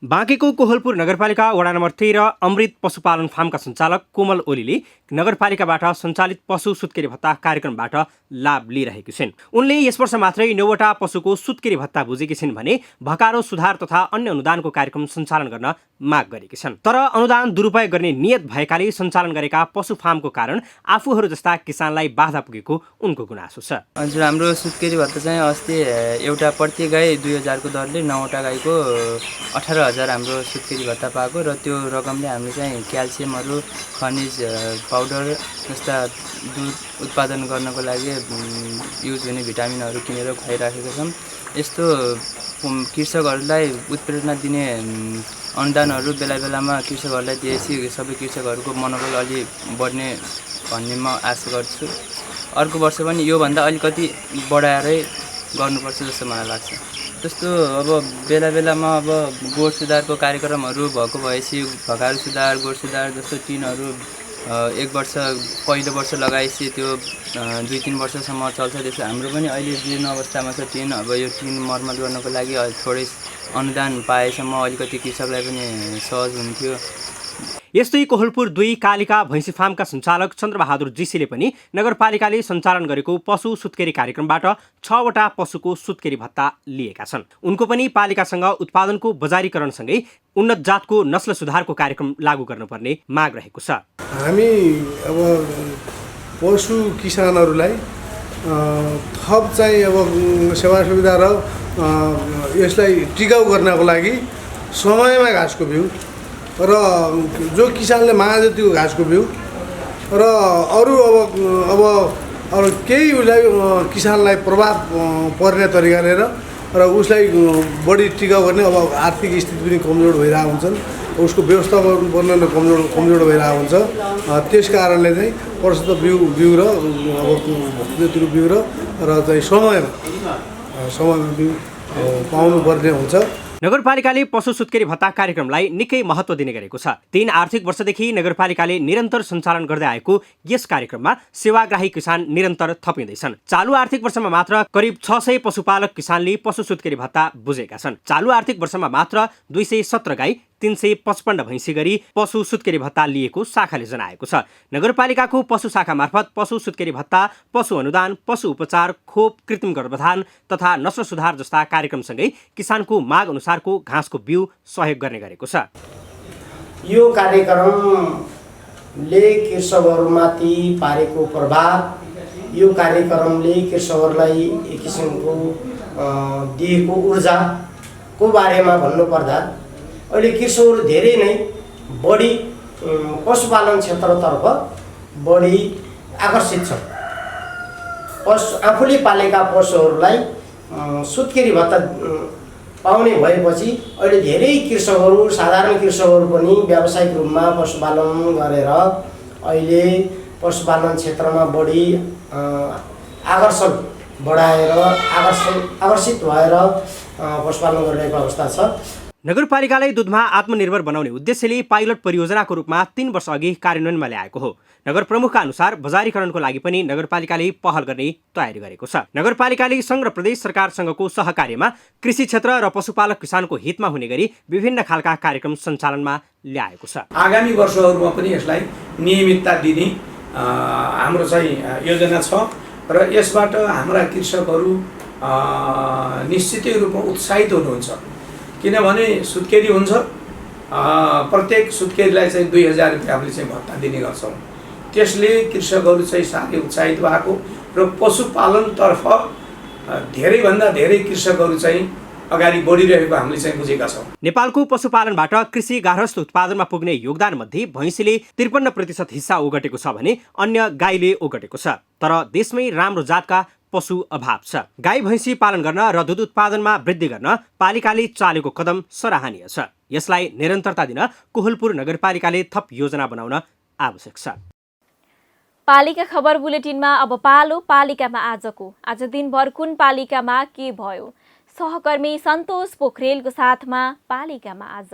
बाँकेको कोहलपुर नगरपालिका वडा नम्बर 13 अमृत पशुपालन फार्मका सञ्चालक कोमल ओलीले नगरपालिकाबाट सञ्चालित पशु सुत्केरी भत्ता कार्यक्रमबाट लाभ लिइरहेकी छिन्। उनले यस वर्ष मात्रै 9वटा पशुको सुत्केरी भत्ता बुझेकी छिन् भने भकारो सुधार तथा अन्य अनुदानको कार्यक्रम सञ्चालन गर्न माग गरेकी छन्। तर अनुदान दुरुपयोग गर्ने नियत भएकाले सञ्चालन गरेका पशु फार्मको कारण आफूहरू जस्ता किसानलाई बाधा पुगेको उनको गुनासो छ। हजुर, हाम्रो सुत्केरी भत्ता चाहिँ अस्ति एउटा प्रत्येक गाई 2000 को दरले 9वटा गाईको 18,000 हाम्रो सुत्केरी भत्ता पाएको र त्यो रकमले हामीले चाहिँ क्याल्सियमहरू, खनिज पाउडर जस्ता दुध उत्पादन गर्नको लागि युज हुने भिटामिनहरू किनेर खुवाइराखेका छौँ। यस्तो कृषकहरूलाई उत्प्रेरणा दिने अनुदानहरू बेला बेलामा कृषकहरूलाई दिएपछि सबै कृषकहरूको मनोबल अलि बढ्ने भन्ने म आशा गर्छु। अर्को वर्ष पनि योभन्दा अलिकति बढाएरै गर्नुपर्छ जस्तो मलाई लाग्छ। जस्तो अब बेला बेलामा अब गोठ सुधारको कार्यक्रमहरू भएको भएपछि भकारो सुधार, गोठ सुधार जस्तो टिनहरू एक वर्ष पहिलो वर्ष लगाएपछि त्यो 2-3 वर्षसम्म चल्छ। त्यसो हाम्रो पनि अहिले जीर्ण अवस्थामा छ टिन। अब यो टिन मर्मत गर्नको लागि थोरै अनुदान पाएसम्म अलिकति कृषकलाई पनि सहज हुन्थ्यो। यस्तै कोहलपुर 2 कालिका भैँसी फार्मका सञ्चालक चन्द्रबहादुर जीसीले पनि नगरपालिकाले सञ्चालन गरेको पशु सुत्केरी कार्यक्रमबाट 6वटा पशुको सुत्केरी भत्ता लिएका छन्। उनको पनि पालिकासँग उत्पादनको बजारीकरणसँगै उन्नत जातको नस्ल सुधारको कार्यक्रम लागू गर्नुपर्ने माग रहेको छ। हामी अब पशु किसानहरूलाई थप चाहिँ अब सेवा सुविधा र यसलाई टिकाउ गर्नको लागि समयमा घाँसको बिउ र जो किसानले महाजतिको घाँसको बिउ र अरू अब केही उसलाई किसानलाई प्रभाव पर्ने तरिकाले र उसलाई बढी टिकाउ गर्ने अब आर्थिक स्थिति पनि कमजोर भइरहेको हुन्छन्, उसको व्यवस्थापन पनि कमजोर भइरहेको हुन्छ। त्यस कारणले चाहिँ प्रशस्त बिउ र अब जतिको बिउ र चाहिँ समयमा बिउ पाउनुपर्ने हुन्छ। नगरपालिकाले पशु सुत्केरी भत्ता कार्यक्रमलाई निकै महत्त्व दिने गरेको छ। 3 आर्थिक वर्षदेखि नगरपालिकाले निरन्तर सञ्चालन गर्दै आएको यस कार्यक्रममा सेवाग्राही किसान निरन्तर थपिँदैछन्। चालु आर्थिक वर्षमा मात्र करिब 600 पशुपालक किसानले पशु सुत्केरी भत्ता बुझेका छन्। चालु आर्थिक वर्षमा मात्र 217 गाई, 355 भैँसी गरी पशु सुत्केरी भत्ता लिएको शाखाले जनाएको छ। नगरपालिकाको पशु शाखा मार्फत पशु सुत्केरी भत्ता, पशु अनुदान, पशु उपचार, खोप, कृत्रिम गर्भधान तथा नस्ल सुधार जस्ता कार्यक्रमसँगै किसानको माग अनुसारको घाँसको बिउ सहयोग गर्ने गरेको छ। यो कार्यक्रमले कृषकहरूमाथि पारेको प्रभाव, यो कार्यक्रमले कृषकहरूलाई एक किसिमको दिएको ऊर्जाको बारेमा भन्नुपर्दा अहिले कृषकहरू धेरै नै बढी पशुपालन क्षेत्रतर्फ बढी आकर्षित छन्। आफूले पालेका पशुहरूलाई सुत्केरी भत्ता पाउने भएपछि अहिले धेरै कृषकहरू, साधारण कृषकहरू पनि व्यावसायिक रूपमा पशुपालन गरेर अहिले पशुपालन क्षेत्रमा बढी आकर्षण बढाएर आकर्षित भएर पशुपालन गरिरहेको अवस्था छ। नगरपालिकालाई दुधमा आत्मनिर्भर बनाउने उद्देश्यले पाइलट परियोजनाको रूपमा 3 वर्ष अघि कार्यान्वयनमा ल्याएको हो। नगर प्रमुखका अनुसार बजारीकरणको लागि पनि नगरपालिकाले पहल गर्ने तयारी गरेको छ। नगरपालिकाले सङ्घ र प्रदेश सरकारसँगको सहकार्यमा कृषि क्षेत्र र पशुपालक किसानको हितमा हुने गरी विभिन्न खालका कार्यक्रम सञ्चालनमा ल्याएको छ। आगामी वर्षहरूमा पनि यसलाई नियमितता दिने हाम्रो चाहिँ योजना छ र यसबाट हाम्रा कृषकहरू निश्चितै रूपमा उत्साहित हुनुहुन्छ। किनभने सुत्केरी हुन्छ, प्रत्येक सुत्केरीलाई चाहिँ 2000 रुपियाँ हामीले चाहिँ भत्ता दिने गर्छौँ। त्यसले कृषकहरू चाहिँ साह्रै उत्साहित भएको र पशुपालनतर्फ धेरैभन्दा धेरै कृषकहरू चाहिँ अगाडि बढिरहेको हामीले चाहिँ बुझेका छौँ। नेपालको पशुपालनबाट कृषि गार्हस्थ उत्पादनमा पुग्ने योगदान मध्ये भैँसीले 53% हिस्सा ओगटेको छ भने अन्य गाईले ओगटेको छ। तर देशमै राम्रो जातका पशु अभाव छ। गाई भैँसी पालन गर्न र दूध उत्पादनमा वृद्धि गर्न पालिकाले चालेको कदम सराहनीय छ। यसलाई निरन्तरता दिन कोहलपुर नगरपालिकाले थप योजना बनाउन आवश्यक छ। पालिका खबर बुलेटिनमा अब पालो पालिकामा आजको। आज दिनभर कुन पालिकामा के भयो? सहकर्मी सन्तोष पोखरेलको साथमा पालिकामा आज।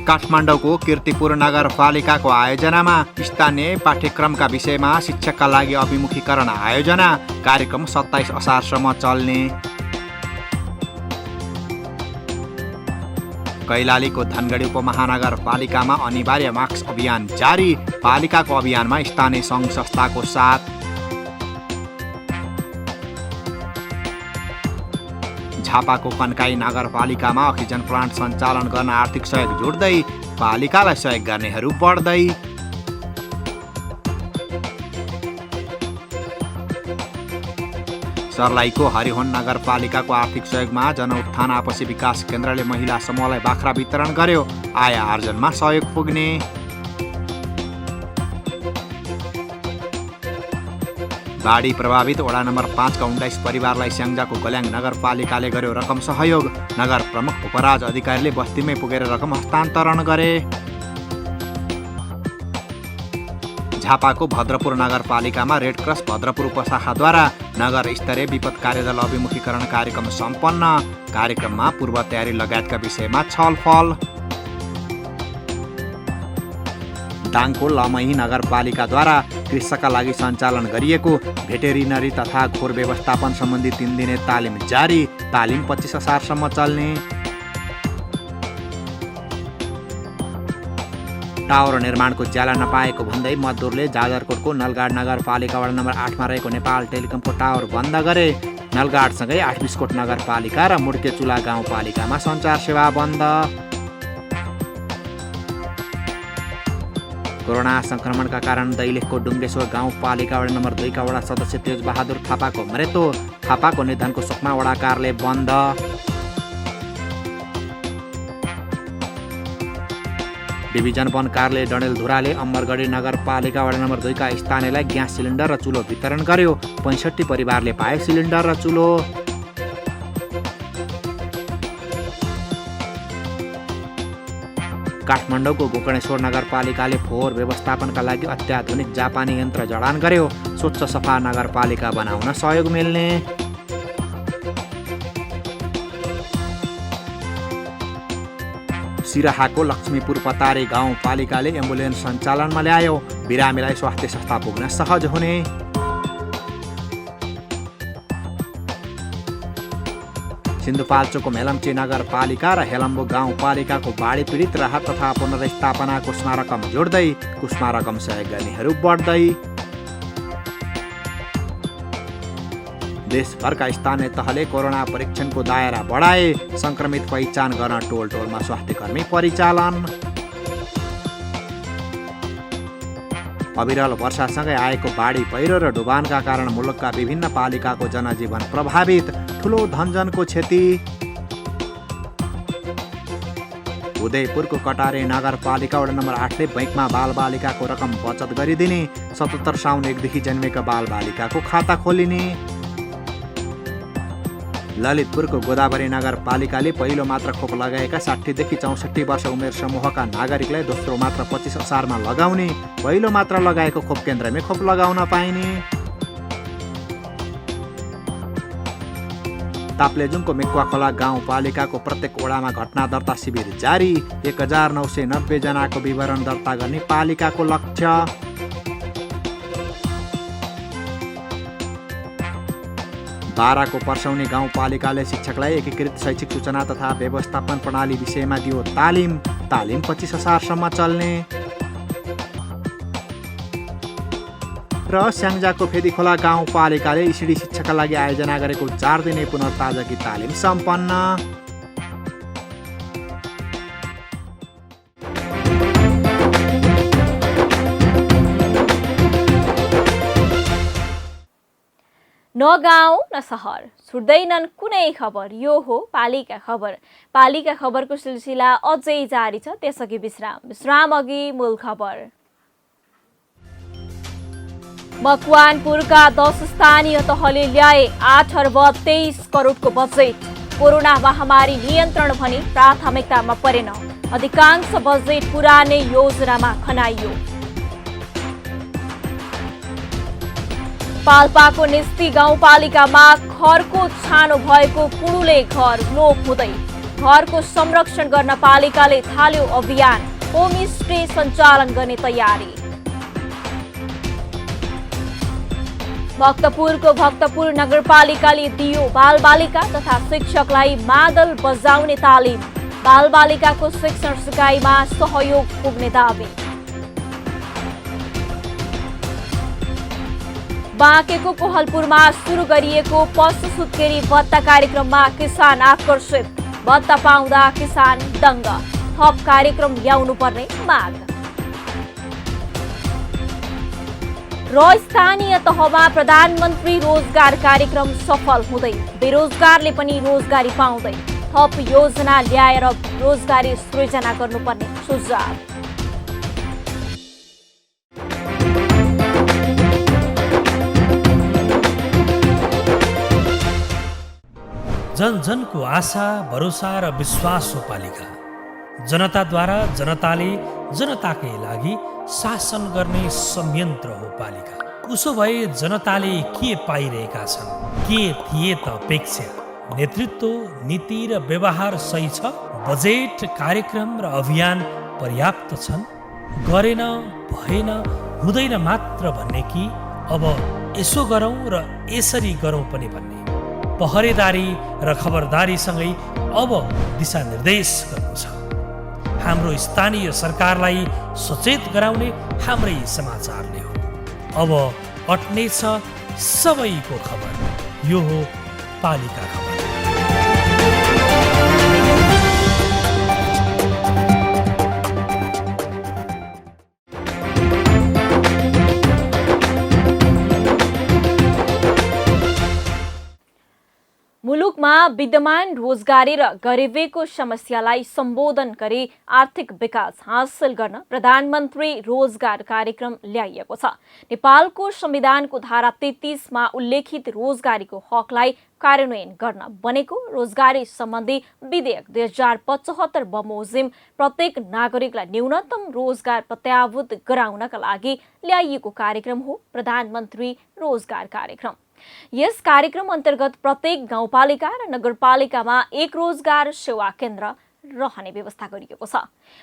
काठमाडौँको कीर्तिपुर नगरपालिकाको आयोजनामा स्थानीय पाठ्यक्रमका विषयमा शिक्षकका लागि अभिमुखीकरण आयोजना। कार्यक्रम 27 असारसम्म चल्ने। कैलालीको धनगढी उपमहानगरपालिकामा अनिवार्य मास्क अभियान जारी। पालिकाको अभियानमा स्थानीय सङ्घ संस्थाको साथ। झापाको कन्काई नगरपालिकामा अक्सिजन प्लान्ट सञ्चालन गर्न आर्थिक सहयोग जोड्दै पालिकालाई सहयोग गर्नेहरू बढ्दै। सर्लाहीको हरिहोन नगरपालिकाको आर्थिक सहयोगमा जनउत्थान आपसी विकास केन्द्रले महिला समूहलाई बाख्रा वितरण गर्यो। आय आर्जनमा सहयोग पुग्ने। बाढी प्रभावित वडा नम्बर 5 का 19 परिवारलाई स्याङ्जाको गल्याङ नगरपालिकाले गर्यो रकम सहयोग। नगर प्रमुख उपराज अधिकारीले बस्तीमै पुगेर रकम हस्तान्तरण गरे। झापाको भद्रपुर नगरपालिकामा रेड क्रस भद्रपुर उपशाखाद्वारा नगर स्तरीय विपद कार्यदल अभिमुखीकरण कार्यक्रम सम्पन्न। कार्यक्रममा पूर्व तयारी लगायतका विषयमा छलफल। दाङको लमही नगरपालिकाद्वारा कृषकका लागि सञ्चालन गरिएको भेटेरिनरी तथा खोर व्यवस्थापन सम्बन्धी 3 दिने तालिम जारी। तालिम 25 असारसम्म चल्ने। टावर निर्माणको ज्याला नपाएको भन्दै मजदुरले जाजरकोटको नलगाड नगरपालिका वडा नम्बर 8 मा रहेको नेपाल टेलिकमको टावर बन्द गरे। नलगाडसँगै 8 बिस्कोट नगरपालिका र मुड्केचुला गाउँपालिकामा सञ्चार सेवा बन्द। कोरोना संक्रमणका कारण दैलेखको डुङ्गेश्वर गाउँपालिका वडा नम्बर 2 का वडा सदस्य तेजबहादुर थापाको मृत्यु। थापाको निधनको शोकमा वडा कार्यालय बन्द। डिभिजन वन कार्यालय डडेलधुराले अमरगढी नगरपालिका वडा नम्बर 2 का स्थानीयलाई ग्यास सिलिन्डर र चुलो वितरण गर्यो। 65 परिवारले पाए सिलिन्डर र चुलो। काठमाडौँको गोकर्णेश्वर नगरपालिकाले फोहोर व्यवस्थापनका लागि अत्याधुनिक जापानी यन्त्र जडान गर्यो। स्वच्छ सफा नगरपालिका बनाउन सहयोग मिल्ने। सिराहाको लक्ष्मीपुर पतारे गाउँपालिकाले एम्बुलेन्स सञ्चालनमा ल्यायो। बिरामीलाई स्वास्थ्य संस्था पुग्न सहज हुने। सिन्धुपाल्चोकको मेलम्ची नगरपालिका र हेलम्बु गाउँपालिकाको बाढी पीडित राहत तथा पुनर्स्थापनाको स्मारकम जोड्दै कुस्मारकम सहयोग गर्नेहरू बढ्दै। देशभरका स्थानीय तहले कोरोना परीक्षणको दायरा बढाए। संक्रमित पहिचान गर्न टोल टोलमा स्वास्थ्यकर्मी परिचालन। अविरल वर्षासँगै आएको बाढी पहिरो र डुबानका कारण मुलुकका विभिन्न पालिकाको जनजीवन प्रभावित। ठुलो धनजनको क्षति। उदयपुरको कटारे नगरपालिका वडा नम्बर 8 ले बैंकमा बालबालिकाको रकम बचत गरिदिने। 77 साउन 1 देखि जन्मेका बालबालिकाको खाता खोलिने। ललितपुरको गोदावरी नगरपालिकाले पहिलो मात्र खोप लगाएका 60 देखि 64 वर्ष उमेर समूहका नागरिकलाई दोस्रो मात्र 25 असारमा लगाउने। पहिलो मात्र लगाएको खोप केन्द्रमै खोप लगाउन पाइने। ताप्लेजुङको मेक्वाखोला गाउँपालिकाको प्रत्येक वडामा घटना दर्ता शिविर जारी। 1990 जनाको विवरण दर्ता गर्ने पालिकाको लक्ष्य। बाराको पर्सौनी गाउँपालिकाले शिक्षकलाई एकीकृत शैक्षिक सूचना तथा व्यवस्थापन प्रणाली विषयमा दियो तालिम। तालिम 25 असारसम्म चल्ने। र स्याङ्जाको फेदीखोला गाउँपालिकाले इसिडी शिक्षाका लागि आयोजना गरेको 4 दिने पुनर्ताजगी तालिम सम्पन्न। न गाउँ न सहर छुट्दैनन् कुनै खबर। यो हो पालिका खबर। पालिका खबरको सिलसिला अझै जारी छ। त्यसअघि विश्राम अघि मूल खबर। मकवानपुरका 10 स्थानीय तहले ल्याए 8 अर्ब 23 करोडको बजेट। कोरोना महामारी नियन्त्रण भनी प्राथमिकतामा परेन। अधिकांश बजेट पुरानै योजनामा खनाइयो। पाल्पाको निस्ती गाउँपालिकामा खरको छानो भएको कुडुले घर लोप हुँदै। घरको संरक्षण गर्न पालिकाले थाल्यो अभियान। होमस्टे सञ्चालन गर्ने तयारी। भक्तपुरको भक्तपुर नगरपालिकाले दियो बालबालिका तथा शिक्षकलाई मादल बजाउने तालिम। बालबालिकाको शिक्षण सिकाइमा सहयोग पुग्ने दावी। बाँकेको कोहलपुरमा सुरु गरिएको पशु सुत्केरी भत्ता कार्यक्रममा किसान आकर्षित। भत्ता पाउँदा किसान दङ्ग। थप कार्यक्रम ल्याउनु पर्ने माग। र स्थानीय तहमा प्रधानमन्त्री रोजगार कार्यक्रम सफल हुँदै। बेरोजगारले पनि रोजगारी पाउँदै। थप योजना ल्याएर रोजगारी सृजना गर्नुपर्ने सुझाव। जन जनको आशा भरोसा र विश्वास हो पालिका। जनताद्वारा जनताले जनताकै लागि शासन गर्ने संयन्त्र हो पालिका। उसो भए जनताले के पाइरहेका छन्? के थिए त अपेक्षा? नेतृत्व, नीति र व्यवहार सही छ? बजेट, कार्यक्रम र अभियान पर्याप्त छन्? गरेन, भएन, हुँदैन मात्र भन्ने कि अब यसो गरौँ र यसरी गरौँ पनि भन्ने? पहरेदारी र खबरदारीसँगै अब दिशानिर्देश गर्नु छ। हाम्रो स्थानीय सरकारलाई सचेत गराउने हाम्रै समाचारले हो। अब अट्ने छ सबैको खबर। यो हो पालिका खबर। मुलुकमा विद्यमान रोजगारी र गरिबीको समस्यालाई सम्बोधन गरी आर्थिक विकास हासिल गर्न प्रधानमन्त्री रोजगार कार्यक्रम ल्याइएको छ। नेपालको संविधानको धारा 33 मा उल्लेखित रोजगारीको हकलाई कार्यान्वयन गर्न बनेको रोजगारी सम्बन्धी विधेयक 2075 बमोजिम प्रत्येक नागरिकलाई न्यूनतम रोजगार प्रत्याभूत गराउनका लागि ल्याइएको कार्यक्रम हो प्रधानमन्त्री रोजगार कार्यक्रम। यस कार्यक्रम अन्तर्गत प्रत्येक गाउँपालिका र नगरपालिकामा एक रोजगार सेवा केन्द्र रहने व्यवस्था गरिएको छ।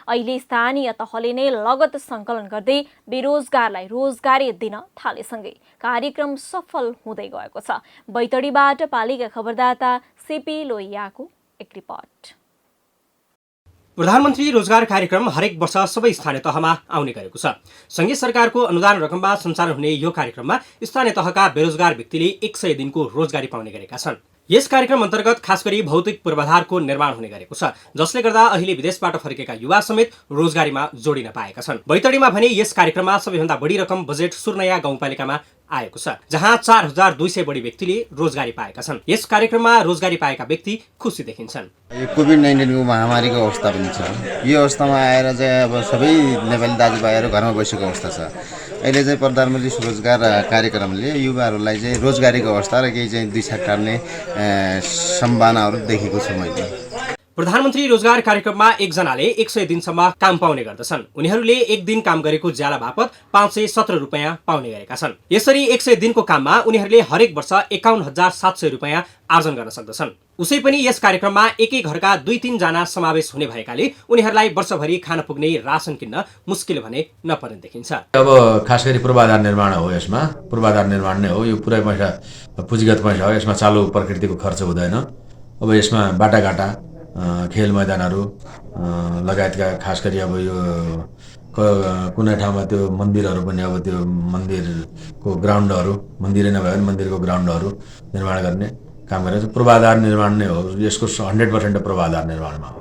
अहिले स्थानीय तहले नै लगत सङ्कलन गर्दै बेरोजगारलाई रोजगारी दिन थालेसँगै कार्यक्रम सफल हुँदै गएको छ। बैतडीबाट पालिका खबरदाता सीपी लोहियाको एक रिपोर्ट। प्रधानमन्त्री रोजगार कार्यक्रम हरेक वर्ष सबै स्थानीय तहमा आउने गरेको छ। संघीय सरकारको अनुदान रकममा सञ्चालन हुने यो कार्यक्रममा स्थानीय तहका बेरोजगार व्यक्तिले 100 दिनको रोजगारी पाउने गरेका छन्। यस कार्यक्रम अन्तर्गत खास गरी भौतिक पूर्वाधारको निर्माण हुने गरेको छ, जसले गर्दा अहिले विदेशबाट फर्केका युवा समेत रोजगारीमा जोडिन पाएका छन्। बैतडीमा भने यस कार्यक्रममा सबैभन्दा बढी रकम बजेट सुर्नया गाउँपालिकामा आएको छ, जहाँ 4200 बढी व्यक्तिले रोजगारी पाएका छन्। यस कार्यक्रममा रोजगारी पाएका व्यक्ति खुसी देखिन्छन्। यो कोभिड-19 महामारीको अवस्था पनि छ। यो अवस्थामा आएर चाहिँ अब सबै नेपाली दाजुभाइहरू घरमा बसेको अवस्था छ। अहिले चाहिँ प्रधानमन्त्री स्वरोजगार कार्यक्रमले युवाहरूलाई चाहिँ रोजगारीको अवस्था र केही चाहिँ दुई छाक टार्ने सम्भावनाहरू देखेको छु मैले। प्रधानमन्त्री रोजगार कार्यक्रममा एकजनाले 100 दिनसम्म काम पाउने गर्दछन्। उनीहरूले एक दिन काम गरेको ज्याला बापत 517 रुपैयाँ पाउने गरेका छन्। यसरी 100 दिनको काममा उनीहरूले हरेक वर्ष 51700 रुपैयाँ आर्जन गर्न सक्दछन्। उसै पनि यस कार्यक्रममा एकै घरका 2-3 जना समावेश हुने भएकाले उनीहरूलाई वर्षभरि खान पुग्ने रासन किन्न मुस्किल भने नपर्ने देखिन्छ। अब खास गरी पूर्वाधार निर्माण हो। यसमा पूर्वाधार निर्माण नै हो। यो पुरै पैसा पुँजीगत पैसा हो। यसमा चालु प्रकृतिको खर्च हुँदैन। अब यसमा बाटाघाटा, खेल मैदानहरू लगायतका खास गरी अब यो कुनै ठाउँमा त्यो मन्दिरहरू पनि अब त्यो मन्दिरको ग्राउन्डहरू, मन्दिरै नभए पनि मन्दिरको ग्राउन्डहरू निर्माण गर्ने काम गरेको छ। पूर्वाधार निर्माण नै हो। यसको 100% पूर्वाधार निर्माणमा हो।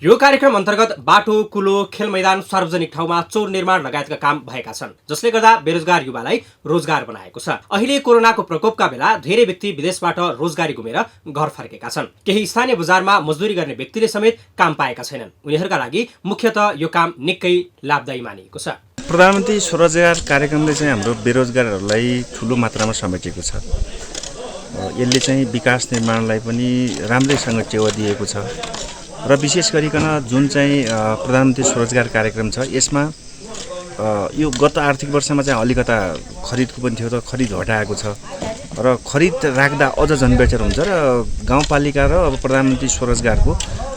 यो कार्यक्रम अन्तर्गत बाटो, कुलो, खेल मैदान, सार्वजनिक ठाउँमा चौर निर्माण लगायतका काम भएका छन्, जसले गर्दा बेरोजगार युवालाई रोजगार बनाएको छ। अहिले कोरोनाको प्रकोपका बेला धेरै व्यक्ति विदेशबाट रोजगारी गुमेर घर फर्केका छन्। केही स्थानीय बजारमा मजदुरी गर्ने व्यक्तिले समेत काम पाएका छैनन्। उनीहरूका लागि मुख्यतः यो काम निकै लाभदायी मानिएको छ। प्रधानमन्त्री स्वरोजगार कार्यक्रमले चाहिँ हाम्रो बेरोजगारहरूलाई ठुलो मात्रामा समेटेको छ। यसले चाहिँ विकास निर्माणलाई पनि राम्रैसँग टेवा दिएको छ र विशेष गरिकन जुन चाहिँ प्रधानमन्त्री स्वरोजगार कार्यक्रम छ यसमा यो गत आर्थिक वर्षमा चाहिँ अलिकता खरिदको पनि थियो, त खरिद हटाएको छ र खरिद राख्दा अझ जनबेचर हुन्छ र गाउँपालिका र अब प्रधानमन्त्री स्वरोजगारको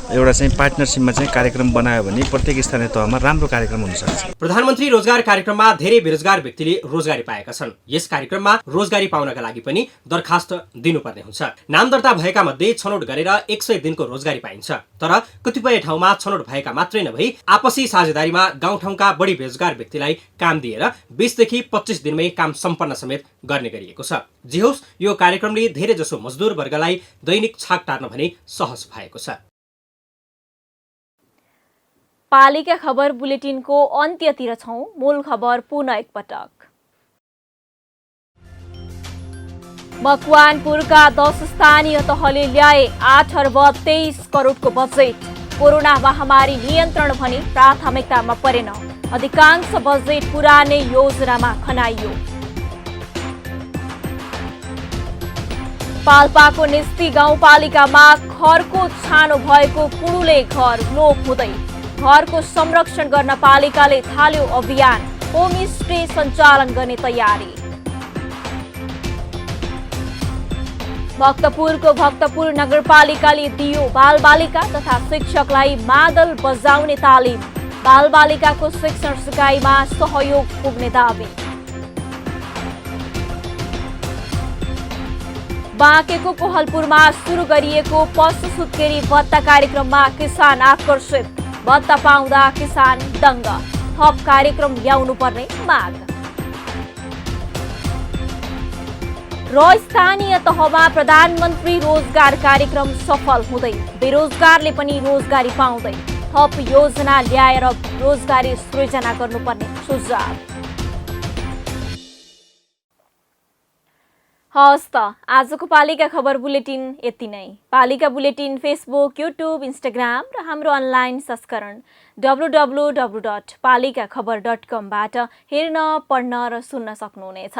एउटा चाहिँ पार्टनरसिपमा चाहिँ कार्यक्रम बनायो भने प्रत्येक स्थानीय तहमा राम्रो कार्यक्रम हुन सक्छ। प्रधानमन्त्री रोजगार कार्यक्रममा धेरै बेरोजगार व्यक्तिले रोजगारी पाएका छन्। यस कार्यक्रममा रोजगारी पाउनका लागि पनि दरखास्त दिनुपर्ने हुन्छ। नाम दर्ता भएका मध्ये छनौट गरेर 100 दिनको रोजगारी पाइन्छ। तर कतिपय ठाउँमा छनौट भएका मात्रै नभई आपसी साझेदारीमा गाउँठाउँका बढी बेरोजगार व्यक्तिलाई काम दिएर 20 देखि 25 दिनमै काम सम्पन्न समेत गर्ने गरिएको छ। जे होस्, यो कार्यक्रमले धेरै जसो मजदुर वर्गलाई दैनिक छाक टार्न भने सहज भएको छ। पालिका खबर बुलेटिनको अन्त्यतिर छौं। मूल खबर पुनः एकपटक। मकवानपुरका 10 स्थानीय तहले ल्याए 8 अर्ब 23 करोडको बजेट। कोरोना महामारी नियन्त्रण भने प्राथमिकतामा परेन। अधिकांश बजेट पुरानै योजनामा खनाइयो। पाल्पाको निस्ती गाउँपालिकामा खरको छानो भएको कुडुले घर लोप हुँदै। घरको संरक्षण गर्न पालिकाले थाल्यो अभियान। होमस्टे सञ्चालन गर्ने तयारी। भक्तपुरको भक्तपुर नगरपालिकाले दियो बालबालिका तथा शिक्षकलाई मादल बजाउने तालिम। बालबालिकाको शिक्षण सिकाइमा सहयोग पुग्ने दावी। बाँकेको कोहलपुरमा सुरु गरिएको पशु सुत्केरी भत्ता कार्यक्रममा किसान आकर्षित। भत्ता पाउँदा किसान दङ्ग। थप कार्यक्रम ल्याउनु पर्ने माग। र स्थानीय तहमा प्रधानमन्त्री रोजगार कार्यक्रम सफल हुँदै बेरोजगारले पनि रोजगारी पाउँदै। थप योजना ल्याएर रोजगारी सृजना गर्नुपर्ने सुझाव। हवस् त, आजको पालिका खबर बुलेटिन यति नै। पालिका बुलेटिन फेसबुक, युट्युब, इन्स्टाग्राम र हाम्रो अनलाइन संस्करण www.palikakhbar.com बाट हेर्न, पढ्न र सुन्न सक्नुहुनेछ।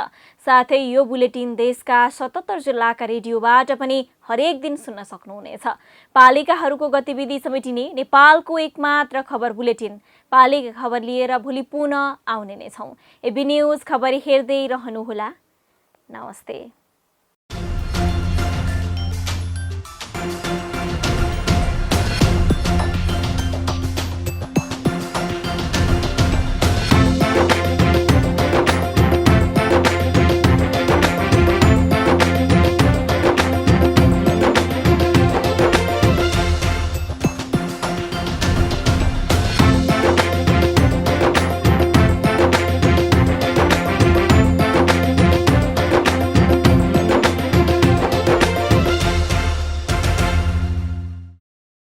साथै यो बुलेटिन देशका 77 जिल्लाका रेडियोबाट पनि हरेक दिन सुन्न सक्नुहुनेछ। पालिकाहरूको गतिविधि समेटिने नेपालको एकमात्र खबर बुलेटिन पालिका खबर लिएर भोलि पुनः आउने नै छौं। एबी न्यूज खबर हेर्दै रहनुहोला। नमस्ते।